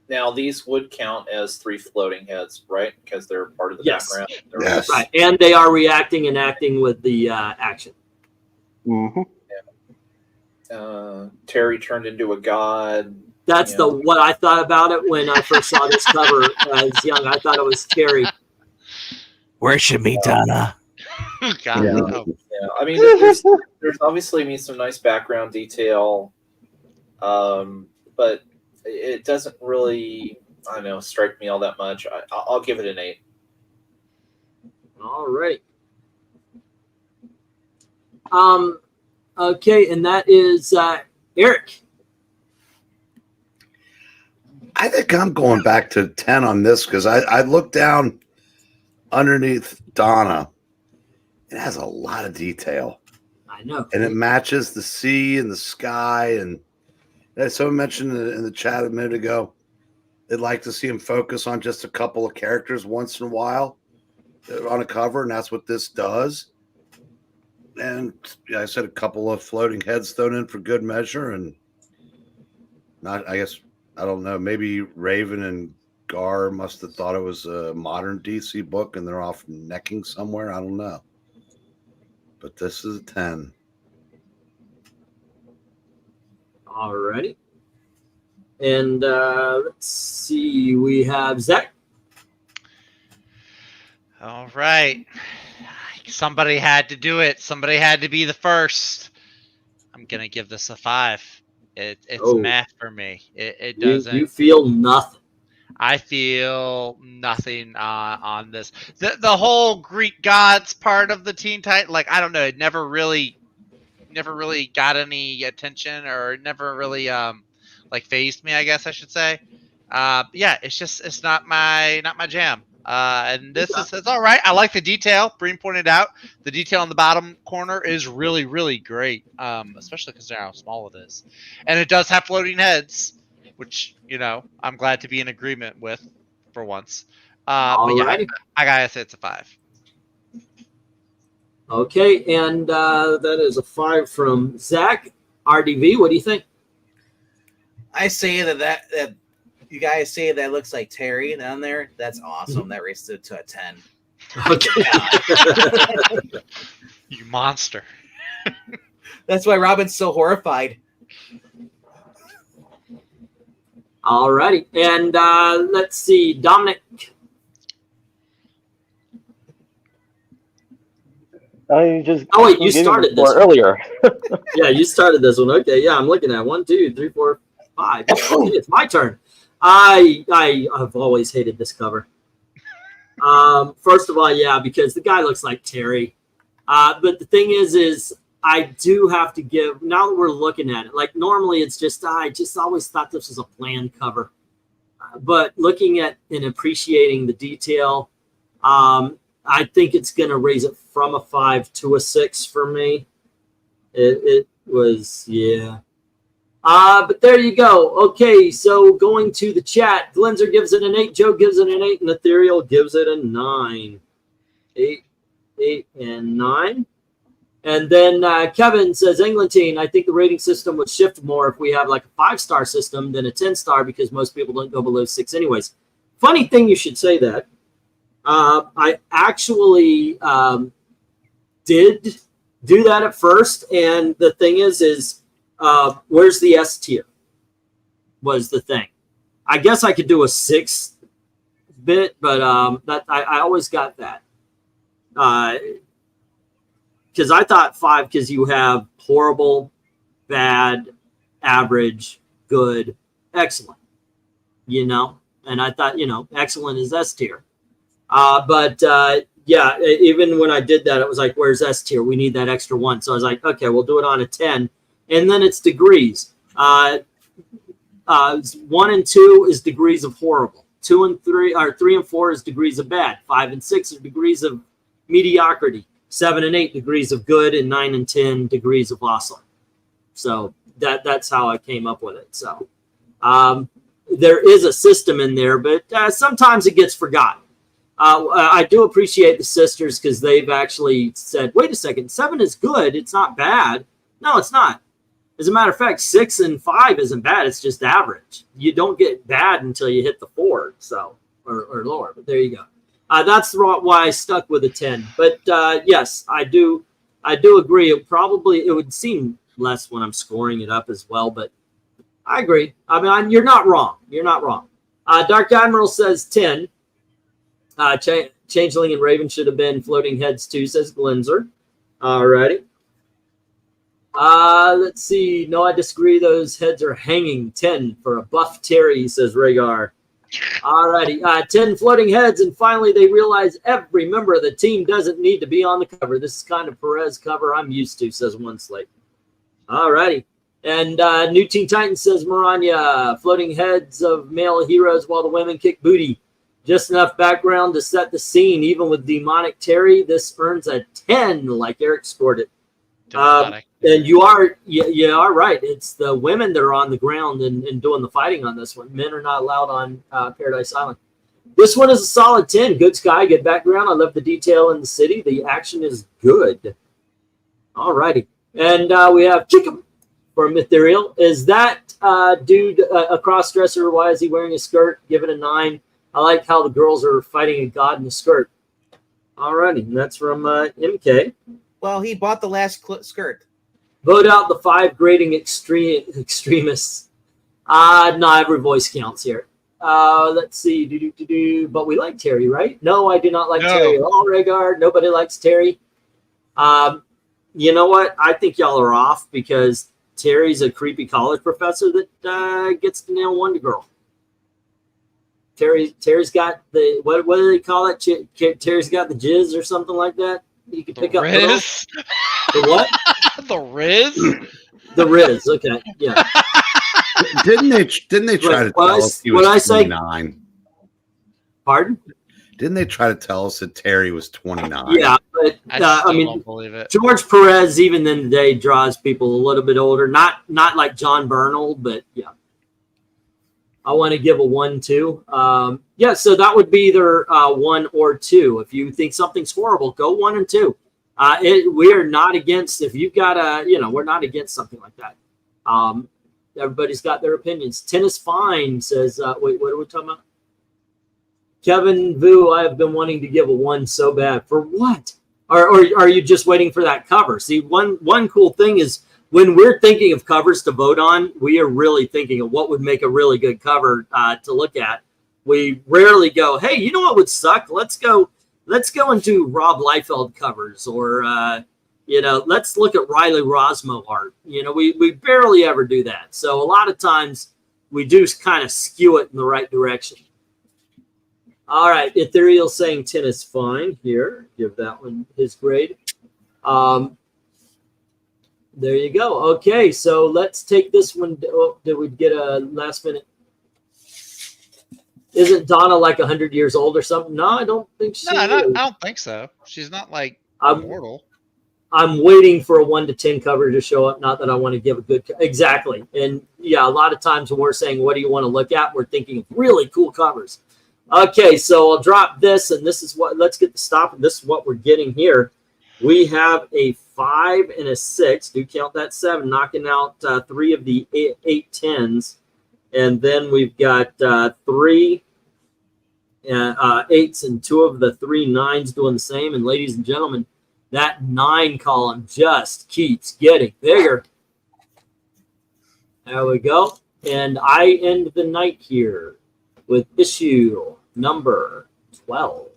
now these would count as 3 floating heads, right? Because they're part of the Yes. background. Yes. Right, and they are reacting and acting with the action. Mm-hmm. Terry turned into a god. That's Yeah. what I thought about it when I first saw this cover as young. I thought it was scary. Worship me, Donna. God, Yeah. no. Yeah, I mean, there's obviously some nice background detail, but it doesn't really, I don't know, strike me all that much. I'll give it an 8. All right. Okay, and that is Eric. I think I'm going back to 10 on this because I looked down underneath Donna. It has a lot of detail. I know. And it matches the sea and the sky. And as someone mentioned in the chat a minute ago, they'd like to see him focus on just a couple of characters once in a while on a cover, and that's what this does. And yeah, I said a couple of floating heads thrown in for good measure, and not, I guess, I don't know, maybe Raven and Gar must have thought it was a modern DC book and they're off necking somewhere. I don't know. But this is a 10. All righty. And let's see, we have Zach. All right. Somebody had to do it. Somebody had to be the first. I'm going to give this a 5. It's math for me. It You doesn't. feel nothing. I feel nothing on this. The whole Greek gods part of the Teen Titan, like I don't know, it never really got any attention, or never really like phased me, I guess I should say. Yeah, it's not my jam. And this is it's all right. I like the detail. Breen pointed out the detail in the bottom corner is really, really great, especially considering how small it is. And it does have floating heads, which, I'm glad to be in agreement with for once. But yeah, Alrighty. I gotta say it's a 5. Okay, and that is a 5 from Zach. RDV, what do you think? I say that you guys say that looks like Terry down there. That's awesome. That raised it to a 10. Okay. You monster. That's why Robin's so horrified. Alrighty, and let's see, Dominic. I just Oh wait, you gave started it this one. earlier. Yeah, you started this one. Okay, yeah, I'm looking at 1, 2, 3, 4, 5. Okay, it's my turn. I have always hated this cover. First of all, yeah, because the guy looks like Terry. But the thing is I do have to give, now that we're looking at it, like normally it's just, I just always thought this was a planned cover. But looking at and appreciating the detail, I think it's going to raise it from a 5 to a 6 for me. It was, yeah. But there you go. Okay, so going to the chat, Glenzer gives it an 8, Joe gives it an 8, and Ethereal gives it a 9. 8, and 9. And then Kevin says, England team, I think the rating system would shift more if we have like a 5-star system than a 10-star because most people don't go below 6 anyways. Funny thing you should say that. I actually did do that at first, and the thing is where's the S tier was the thing. I guess I could do a 6 bit, but that I always got that. Because I thought 5, because you have horrible, bad, average, good, excellent, and I thought, excellent is S tier. But yeah, even when I did that, it was like, where's S tier? We need that extra 1. So I was like, okay, we'll do it on a 10. And then it's degrees. 1 and 2 is degrees of horrible. 2 and 3, or 3 and 4 is degrees of bad. 5 and 6 are degrees of mediocrity. 7 and 8 degrees of good, and 9 and 10 degrees of awesome. So that's how I came up with it. So there is a system in there, but sometimes it gets forgotten. I do appreciate the sisters because they've actually said, wait a second, 7 is good. It's not bad. No, it's not. As a matter of fact, 6 and 5 isn't bad. It's just average. You don't get bad until you hit the 4, so or lower. But there you go. That's why I stuck with a 10. But yes, I do agree. It would seem less when I'm scoring it up as well. But I agree. I mean, you're not wrong. You're not wrong. Dark Admiral says 10. Changeling and Raven should have been floating heads too, says Glenzer. Alrighty. Let's see. No, I disagree. Those heads are hanging. 10 for a buff Terry, says Rhaegar. Alrighty. 10 floating heads, and finally they realize every member of the team doesn't need to be on the cover. This is kind of Perez cover I'm used to, says One Slate. Alrighty. And New Teen Titans says Maranya, floating heads of male heroes while the women kick booty. Just enough background to set the scene. Even with demonic Terry, this earns a 10, like Eric scored it. And you are right. It's the women that are on the ground and doing the fighting on this one. Men are not allowed on Paradise Island. This one is a solid 10. Good sky, good background. I love the detail in the city. The action is good. All righty. And we have Chicken from Ethereal. Is that dude a cross-dresser? Why is he wearing a skirt? Give it a 9. I like how the girls are fighting a god in a skirt. All righty. That's from MK. Well, he bought the last skirt. Vote out the 5 grading extremists. No, every voice counts here. Let's see. But we like Terry, right? No, I do not like Terry at all, Rhaegar. Nobody likes Terry. You know what? I think y'all are off because Terry's a creepy college professor that gets to nail Wonder Girl. Terry's got the what do they call it? Terry's got the jizz or something like that. You can pick up Riz? the what? The Riz? The Riz. Okay, yeah. Didn't they try to tell us he was 29? Pardon? Didn't they try to tell us that Terry was 29? Yeah, but I mean, don't believe it. George Perez, even in the day, draws people a little bit older. Not like John Bernal, but yeah. I want to give a 1-2. Yeah, so that would be either 1 or 2. If you think something's horrible, go 1 and 2. We are not against, if you've got we're not against something like that. Everybody's got their opinions. Tennis Fine says, wait, what are we talking about? Kevin Vu, I have been wanting to give a 1 so bad. For what? Or are you just waiting for that cover? See, one cool thing is when we're thinking of covers to vote on, we are really thinking of what would make a really good cover to look at. We rarely go, hey, you know what would suck? Let's go and do Rob Liefeld covers, or let's look at Riley Rosmo art. We barely ever do that. So a lot of times we do kind of skew it in the right direction. All right, Ethereal saying 10 is fine here. Give that one his grade. There you go. Okay, so let's take this one. Oh, did we get a last minute? Isn't Donna like 100 years old or something? No, I don't think she is. I don't think so. She's not like immortal. I'm waiting for a 1 to 10 cover to show up. Not that I want to give a good exactly. And yeah, a lot of times when we're saying what do you want to look at, we're thinking of really cool covers. Okay, so I'll drop this, and this is what. Let's get the stop, and this is what we're getting here. We have a 5 and a 6. Do count that 7, knocking out 3 of the 8 10s. And then we've got 3 8s and 2 of the 3 9s doing the same. And ladies and gentlemen, that 9 column just keeps getting bigger. There we go. And I end the night here with issue number 12.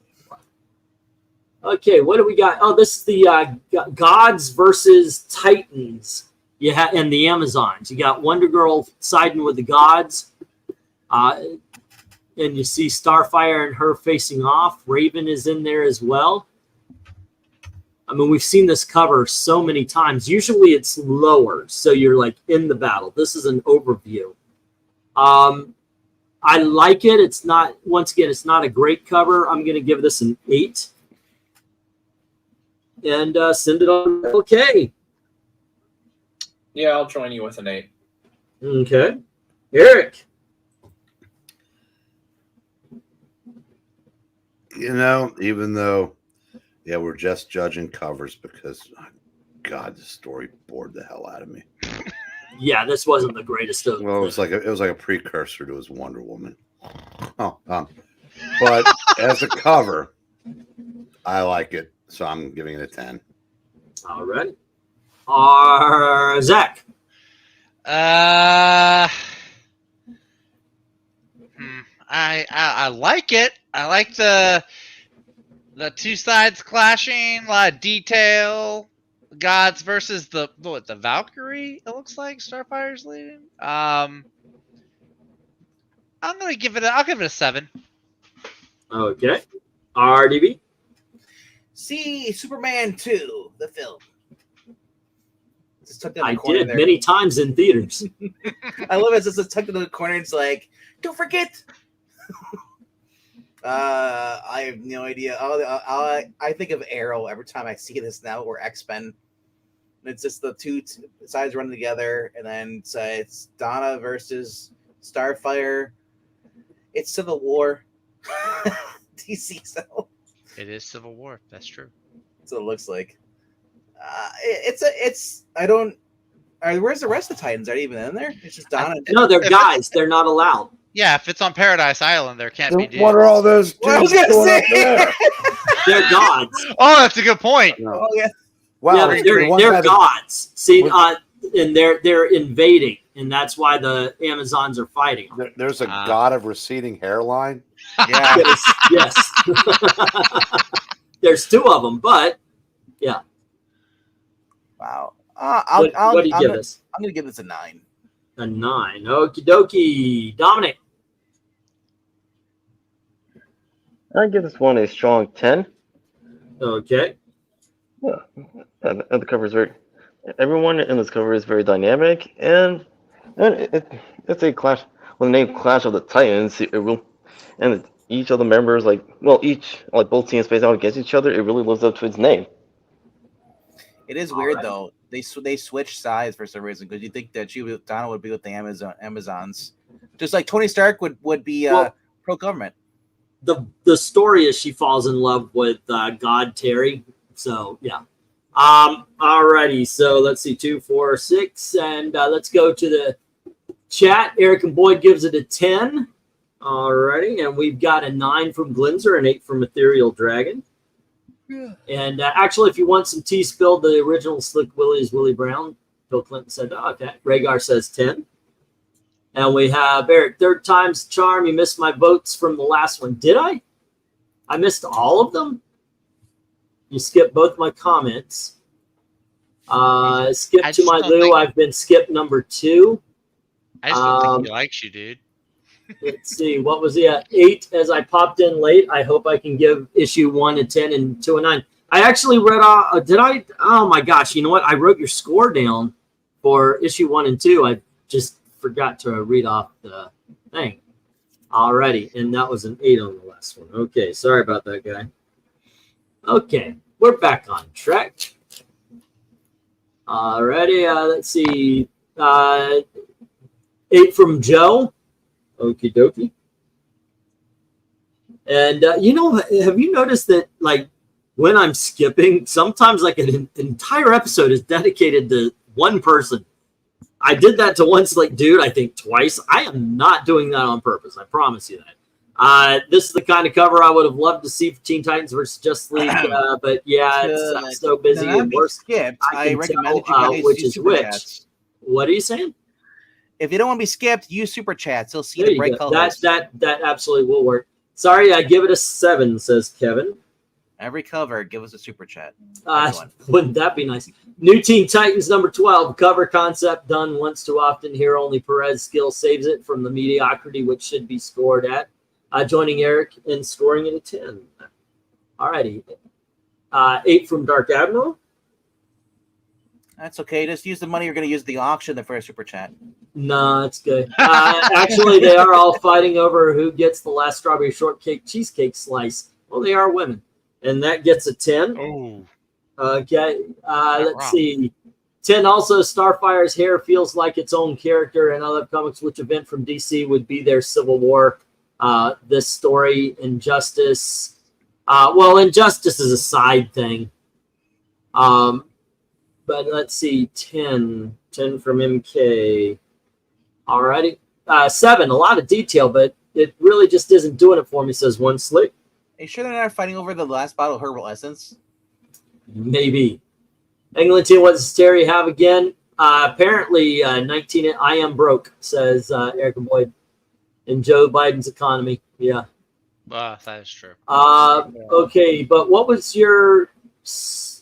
Okay, what do we got? Oh, this is the Gods versus Titans. And the Amazons. You got Wonder Girl siding with the Gods. And you see Starfire and her facing off. Raven is in there as well. I mean, we've seen this cover so many times. Usually it's lower, so you're like in the battle. This is an overview. I like it. It's not, once again, it's not a great cover. I'm going to give this an 8. And send it on. Okay. Yeah, I'll join you with an 8. Okay. Eric. Even though, we're just judging covers because, God, this story bored the hell out of me. Yeah, this wasn't the greatest of. Well, it was like a precursor to his Wonder Woman. But as a cover, I like it, so I'm giving it a 10. All right. Zach. I like it. I like the 2 sides clashing, a lot of detail. Gods versus the Valkyrie. It looks like Starfire's leading. I'll give it a 7. Okay. RDB. See Superman 2, the film. Just tucked in the I corner did there. many times in theaters. I love it. It's just tucked in the corner. It's like, don't forget. I have no idea. I think of Arrow every time I see this now, or X-Men. It's just the 2 sides running together, and then it's Donna versus Starfire. It's Civil War. DC, so It is Civil War. That's true. that's what it looks like. Where's the rest of the Titans? Are they even in there? It's just Donna. No, they're guys. They're not allowed. Yeah, if it's on Paradise Island, there can't be dudes. What are all those Well, I was dudes gonna doing up say. there? They're gods. Oh, that's a good point. No. Oh yeah. Well, yeah, the ones they're that- gods. See, and they're invading, and that's why the Amazons are fighting. There's a god of receding hairline. Yeah. Yes. There's 2 of them, but yeah. Wow. What do you give this? I'm gonna give this a 9. A 9. Okie dokie. Dominic. I give this one a strong 10. Okay. Yeah, and the cover is very. Everyone in this cover is very dynamic, and it's a clash. With the name Clash of the Titans, it will, and each of the members, both teams face out against each other. It really lives up to its name. It is weird though. They switched sides for some reason because you think that Donna would be with the Amazons, just like Tony Stark would be pro government. The story is she falls in love with God Terry. So yeah. Alrighty. So let's see, 2, 4, 6, and let's go to the chat. Eric and Boyd gives it a 10. Alrighty, and we've got a 9 from Glinzer, an 8 from Ethereal Dragon. Yeah. And actually, if you want some tea spilled, the original Slick Willie is Willie Brown. Bill Clinton said, okay. Rhaegar says 10. And we have Eric, third time's charm. You missed my votes from the last one. Did I? I missed all of them? You skipped both my comments. Skip to my Lou. I've been skipped number 2. I just don't think he likes you, dude. Let's see. What was he at? 8 as I popped in late. I hope I can give issue 1 a 10 and 2 a 9. I actually read did I? Oh my gosh. You know what? I wrote your score down for issue 1 and 2. I just forgot to read off the thing. Alrighty. And that was an 8 on the last one. Okay. Sorry about that, guy. Okay. We're back on track. Alrighty. Let's see. 8 from Joe. Okie dokie. And, have you noticed that, like, when I'm skipping, sometimes, like, an entire episode is dedicated to one person. I did that to one Slick Dude, I think, twice. I am not doing that on purpose. I promise you that. This is the kind of cover I would have loved to see for Teen Titans versus Justice League. But, yeah, I'm so busy. And I recommend tell, which is which. Chats. What are you saying? If you don't want to be skipped, use super chats. You'll see the bright colors. That absolutely will work. Sorry, I give it a 7, says Kevin. Every cover, give us a super chat. Wouldn't that be nice? New Teen Titans number 12. Cover concept done once too often. Here only Perez skill saves it from the mediocrity which should be scored at. Joining Eric in scoring it a 10. Alrighty. 8 from Dark Admiral. That's okay. Just use the money you're going to use at the auction for a super chat. No, it's good. Actually, they are all fighting over who gets the last strawberry shortcake cheesecake slice. Well, they are women. And that gets a 10. Oh. Okay. Let's see. 10 also, Starfire's hair feels like its own character in other comics. Which event from DC would be their Civil War? This story, Injustice. Injustice is a side thing. But let's see, 10 from MK. Alrighty. 7, a lot of detail, but it really just isn't doing it for me, says One Slick. Are you sure they're not fighting over the last bottle of herbal essence? Maybe. England team, what does Terry have again? Apparently, 19, I am broke, says Eric and Boyd. In Joe Biden's economy. Yeah. That is true. Okay, but what was your...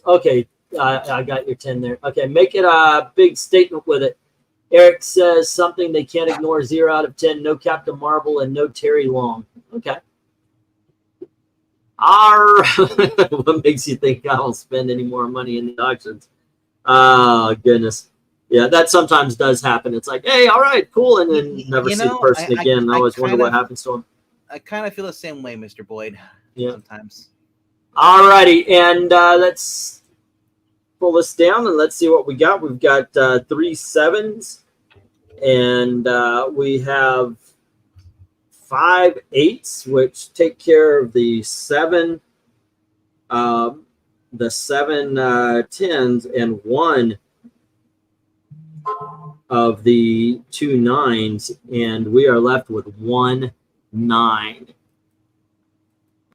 Okay. I got your 10 there. Okay, make it a big statement with it. Eric says something they can't ignore. 0 out of 10. No Captain Marvel and no Terry Long. Okay. What makes you think I'll spend any more money in the auctions? Oh, goodness. Yeah, that sometimes does happen. It's like, hey, all right, cool, and then never see the person again. I always wonder what happens to him. I kind of feel the same way, Mr. Boyd. Yeah. Sometimes. All righty, and let's pull this down and let's see what we got. We've got 3 7s, and we have 5 8s, which take care of the 7 10s and 1 of the 2 9s, and we are left with 1 9.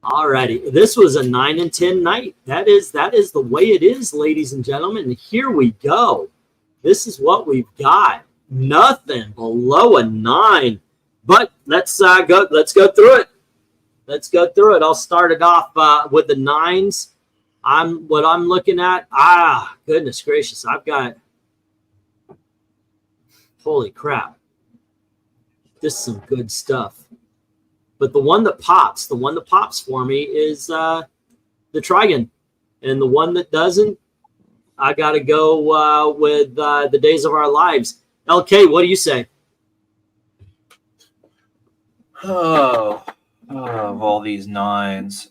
Alrighty, this was a 9 and 10 night. That is the way it is, ladies and gentlemen. And here we go. This is what we've got. Nothing below a 9. But let's go. Let's go through it. Let's go through it. I'll start it off with the 9s. What I'm looking at. Goodness gracious! I've got Holy crap. This is some good stuff. But the one that pops for me is the Trigon. And the one that doesn't, I got to go with the Days of Our Lives. LK, what do you say? Oh, of all these 9s.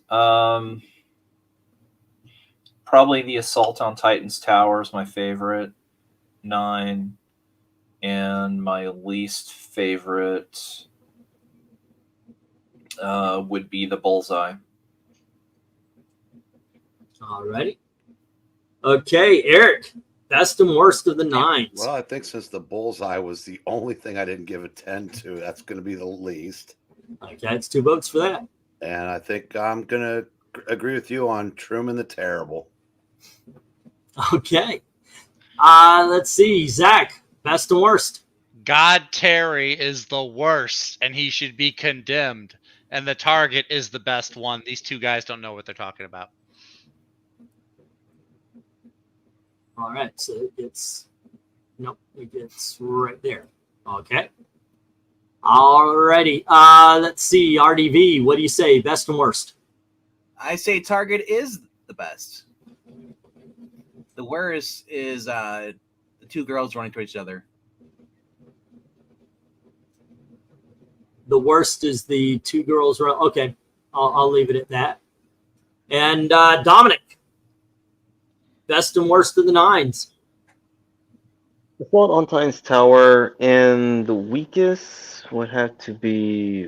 Probably the Assault on Titan's Tower is my favorite 9. And my least favorite would be the Bullseye. Alrighty. Okay, Eric, best and worst of the 9s. Well, I think since the Bullseye was the only thing I didn't give a 10 to, that's going to be the least. Okay, it's 2 votes for that. And I think I'm going to agree with you on Truman the Terrible. Okay. Let's see. Zach, best and worst. God Terry is the worst, and he should be condemned. And the Target is the best one. These two guys don't know what they're talking about. All right, so it's right there. Okay. Alrighty. Let's see. RDV, what do you say? Best and worst? I say Target is the best. The worst is the 2 girls running to each other. The worst is the 2 girls. Okay, I'll leave it at that. And Dominic, best and worst of the 9s. Assault on Titan's Tower, and the weakest would have to be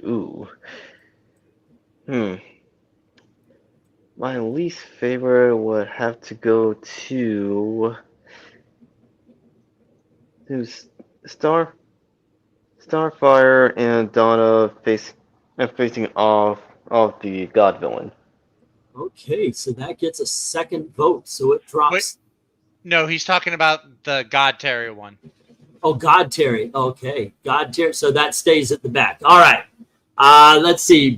my least favorite would have to go to Starfire and Donna facing off the God Villain. Okay, so that gets a second vote. So it drops. Wait. No, he's talking about the God Terry one. Oh, God Terry. Okay, God Terry. So that stays at the back. All right. Let's see.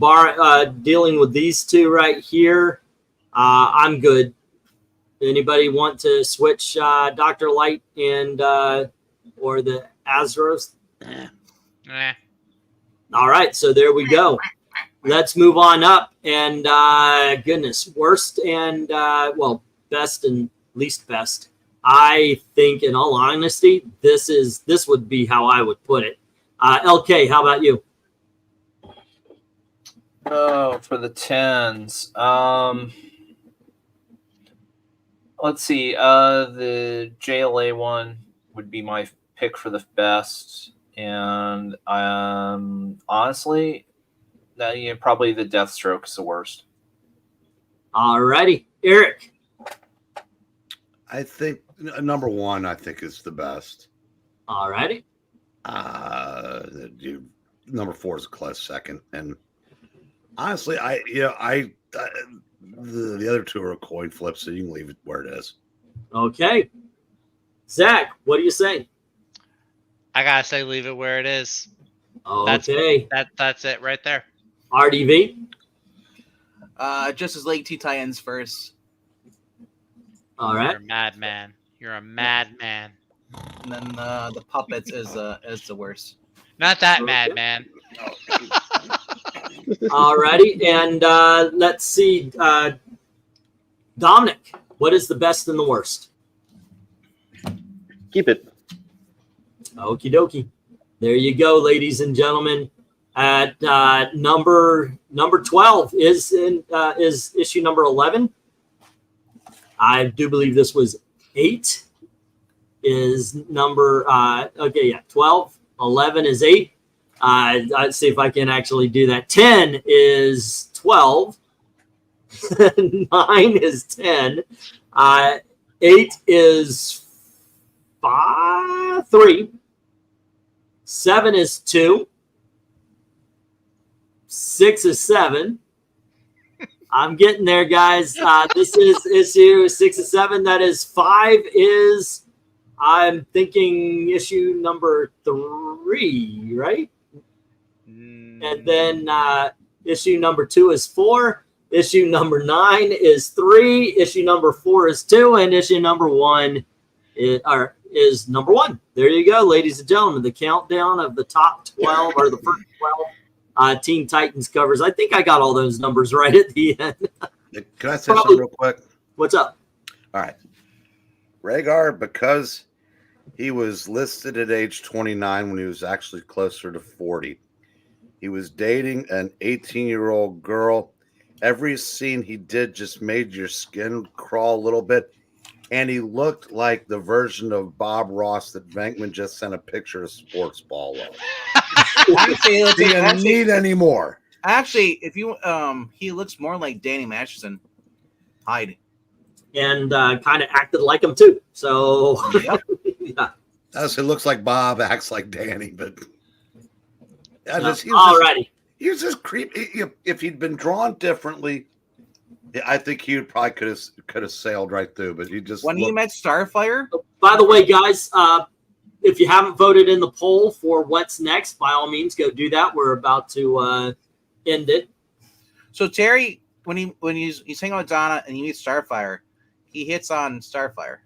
Dealing with these 2 right here. I'm good. Anybody want to switch Dr. Light and or the Azros? Eh. All right, so there we go. Let's move on up. And goodness, worst and best and least best. I think, in all honesty, this would be how I would put it. LK, how about you? Oh, for the 10s. Let's see. The JLA one would be my pick for the best. And honestly, probably the Deathstroke is the worst. All righty. Eric. I think number 1, I think, is the best. All righty. Number 4 is a close second. And honestly, the other 2 are a coin flip, so you can leave it where it is. Okay. Zach, what do you say? I gotta say, leave it where it is. Okay. That's it right there. RDV. Justice League Teen Titans first. All right. You're a madman. You're a madman. And then the puppets is the worst. Not that madman. All righty. And let's see. Dominic, what is the best and the worst? Keep it. Okie dokie. There you go, ladies and gentlemen. At number 12 is issue number 11. I do believe this was 8. Is number 12. 11 is 8. Let's see if I can actually do that. 10 is 12. 9 is 10. 8 is 3. 7 is 2. 6 is 7. I'm getting there, guys. This is issue 6 and 7. That is 5 is, I'm thinking, issue number 3, right? And then issue number 2 is 4. Issue number 9 is 3. Issue number 4 is 2. And issue number 1 is, is number 1. There you go, ladies and gentlemen. The countdown of the top 12 or the first 12 Teen Titans covers. I think I got all those numbers right at the end. Can I say something real quick? What's up? All right. Rhaegar, because he was listed at age 29 when he was actually closer to 40. He was dating an 18-year-old girl. Every scene he did just made your skin crawl a little bit. And he looked like the version of Bob Ross that Venkman just sent a picture of sports ball of. Actually, Do you need any more? Actually, if you he looks more like Danny Masterson. Hyde. And kind of acted like him too. So, Yep. yeah. It looks like Bob, acts like Danny, but Alrighty. He was just creepy. If he'd been drawn differently, I think he would probably could have sailed right through. But he just He met Starfire. By the way, guys, if you haven't voted in the poll for what's next, by all means, go do that. We're about to end it. So Terry, when he's hanging out with Donna and he meets Starfire, he hits on Starfire.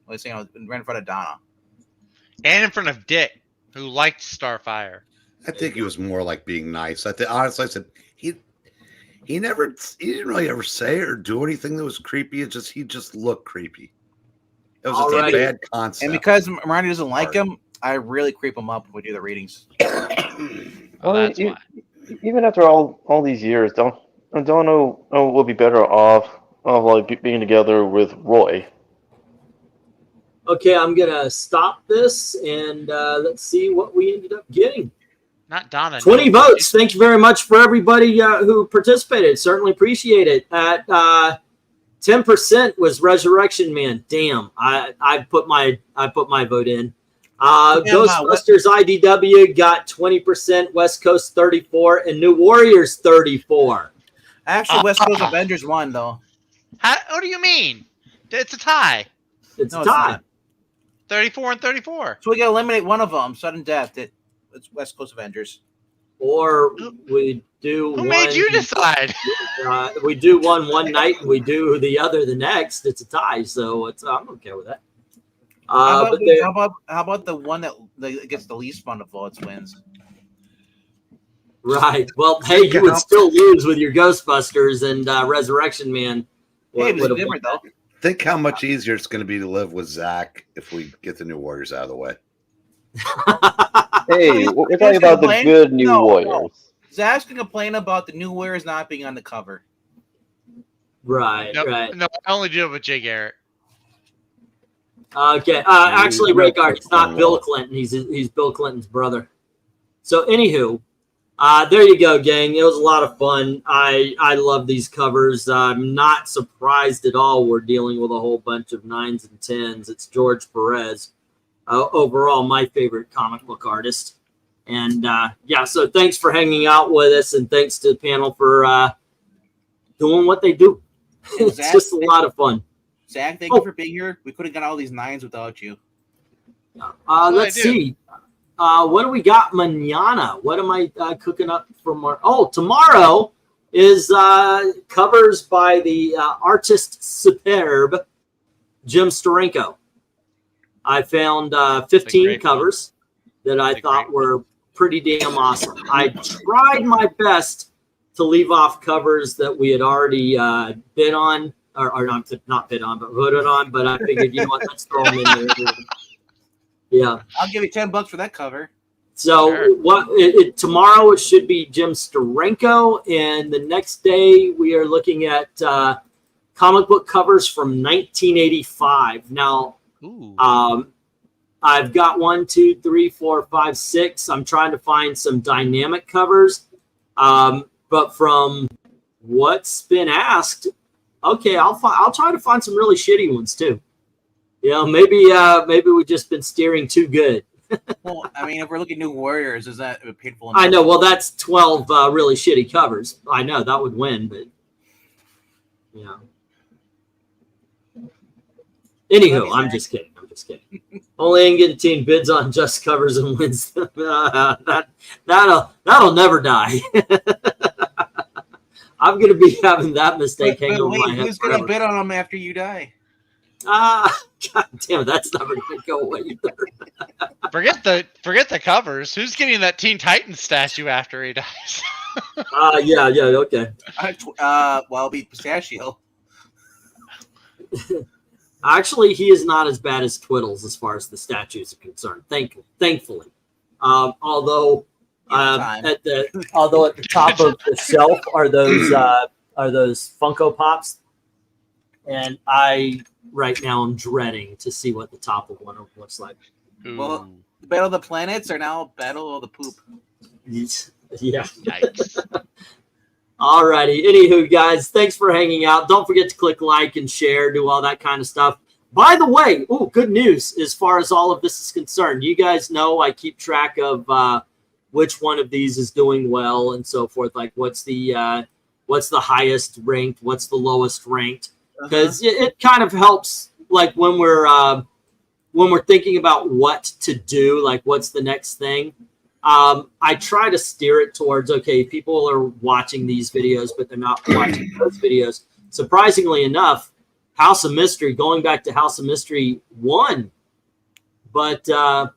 Well, he's hanging out right in front of Donna. And in front of Dick, who liked Starfire. I think he was more like being nice. I think honestly, I said he didn't really ever say or do anything that was creepy. He just looked creepy. It was just a bad concept. And because Marty doesn't like him, I really creep him up when we do the readings. Well, that's why. Even after all these years, don't know we'll be better off of like being together with Roy. Okay, I'm gonna stop this and let's see what we ended up getting. Not Donna. 20 votes. Thank you very much for everybody who participated. Certainly appreciate it. At 10% was Resurrection Man. Damn, I put my vote in. Ghostbusters IDW got 20%, West Coast 34, and New Warriors 34. Actually, West Coast Avengers won though. What do you mean? It's a tie. It's a tie. 34 and 34. So we gotta eliminate one of them. Sudden death. It's West Coast Avengers. Or we do. Who made you decide? We do one night and we do the other the next. It's a tie, so I'm okay with that. How about the one that gets the least amount of votes wins? Right. Well, hey, you would still lose with your Ghostbusters and Resurrection Man. Hey, it was different though. Think how much easier it's going to be to live with Zach if we get the New Warriors out of the way. Hey, we're talking about the good New Warriors. No. Zach's going to complain about the New Warriors not being on the cover. Right, right. No, I only do it with Jay Garrett. Okay. Actually, Rhaegar, he's not Bill Clinton. He's Bill Clinton's brother. So, anywho, there you go, gang. It was a lot of fun. I love these covers. I'm not surprised at all we're dealing with a whole bunch of 9s and 10s. It's George Perez. Overall, my favorite comic book artist. And, so thanks for hanging out with us, and thanks to the panel for doing what they do. It's just a lot of fun. Zach, thank you for being here. We could have got all these 9s without you. Let's see. What do we got mañana? What am I cooking up for tomorrow is covers by the artist superb Jim Steranko. I found 15 covers that I thought were pretty damn awesome. I tried my best to leave off covers that we had already bid on, or not bid on, but voted on. But I figured, you know what, let's throw them in there. Yeah, I'll give you $10 for that cover. So tomorrow it should be Jim Steranko, and the next day we are looking at comic book covers from 1985. Now, I've got 1, 2, 3, 4, 5, 6. I'm trying to find some dynamic covers, but from what's been asked, okay, I'll try to find some really shitty ones too. You know, maybe we've just been steering too good. Well, I mean, if we're looking at New Warriors, is that a painful? I know. Well, that's 12 really shitty covers. I know that would win, but yeah. Anywho, I'm just kidding. Only Teen bids on just covers and wins. That'll never die. I'm gonna be having that mistake hang over my head. Who's gonna bid on them after you die? God damn it, that's never going to go away either. Forget the covers. Who's getting that Teen Titans statue after he dies? Yeah, okay. Well, it'll be Pistachio. Actually, he is not as bad as Twiddles as far as the statues are concerned. Thankfully, although at the top of the shelf are those Funko Pops, and I right now am dreading to see what the top of one of them looks like. Well, the Battle of the Planets are now Battle of the Poop. Yeah. Yikes. Alrighty. Anywho, guys, thanks for hanging out. Don't forget to click like and share, do all that kind of stuff. By the way, good news as far as all of this is concerned. You guys know I keep track of which one of these is doing well and so forth. Like what's the highest ranked, what's the lowest ranked, because it kind of helps. Like when we're thinking about what to do, like what's the next thing. I try to steer it towards, okay, people are watching these videos, but they're not watching those videos. Surprisingly enough, House of Mystery, going back to House of Mystery, won. But y'all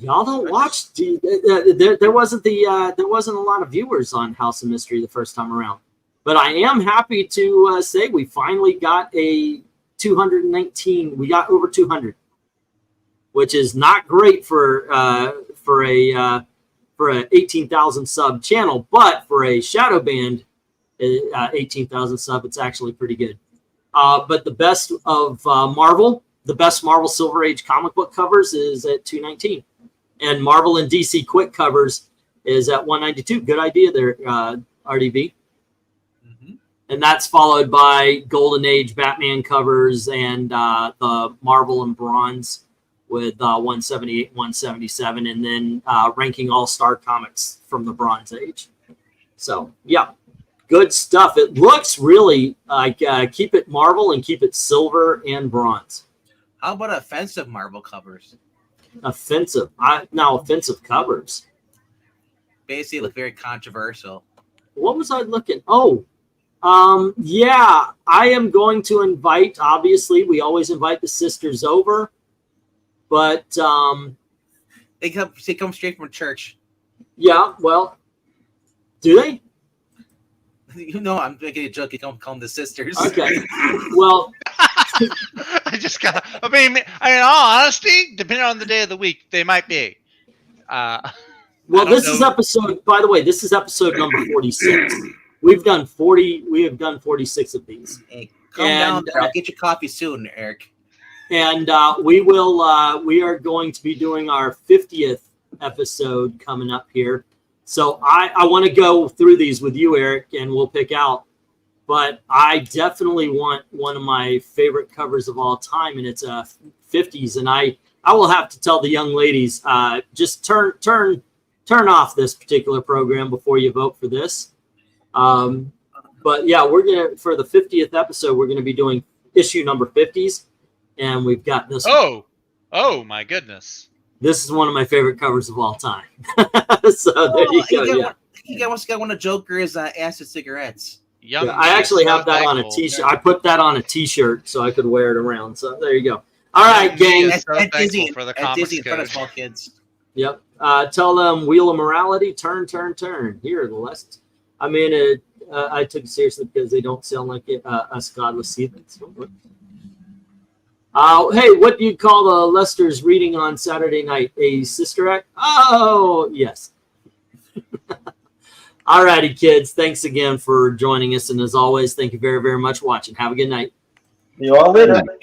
don't watch. There wasn't a lot of viewers on House of Mystery the first time around. But I am happy to say we finally got a 219. We got over 200, which is not great for a 18,000 sub channel, but for a shadow band 18,000 sub, it's actually pretty good. But the best of Marvel, the best Marvel Silver Age comic book covers is at 219, and Marvel and DC Quick covers is at 192. Good idea there, RDB. And that's followed by Golden Age Batman covers and the Marvel and Bronze with 178, 177, and then ranking all-star comics from the Bronze Age. So, yeah, good stuff. It looks really like keep it Marvel and keep it silver and bronze. How about offensive Marvel covers? Offensive covers. Basically, look very controversial. What was I looking? Yeah, I am going to invite, obviously, we always invite the sisters over, but They come straight from church. Yeah, well, do they? You know, I'm making a joke. You don't call them the sisters. Okay. Well, I mean, in all honesty, depending on the day of the week, they might be. Well, this is episode, by the way, this is episode number 46. We have done 46 of these. Hey, calm down there. I'll get your coffee soon, Eric. And we are going to be doing our 50th episode coming up here. So I want to go through these with you, Eric, and we'll pick out. But I definitely want one of my favorite covers of all time, and it's 50s. And I will have to tell the young ladies, just turn off this particular program before you vote for this. But yeah, for the 50th episode, we're gonna be doing issue number 50s, and we've got this. Oh my goodness! This is one of my favorite covers of all time. So there you go. Yeah. You got one of Joker's acid cigarettes. Yeah, I actually have that on a T-shirt. I put that on a T-shirt so I could wear it around. So there you go. All right, gang. At Disney, for the Disney in front of small kids. Yep. Tell them Wheel of Morality. Turn. Here are the lessons. I mean, I took it seriously because they don't sound like us godless heathens. Hey, what do you call the Lester's reading on Saturday night? A sister act? Oh, yes. All righty, kids. Thanks again for joining us. And as always, thank you very, very much for watching. Have a good night. You all later.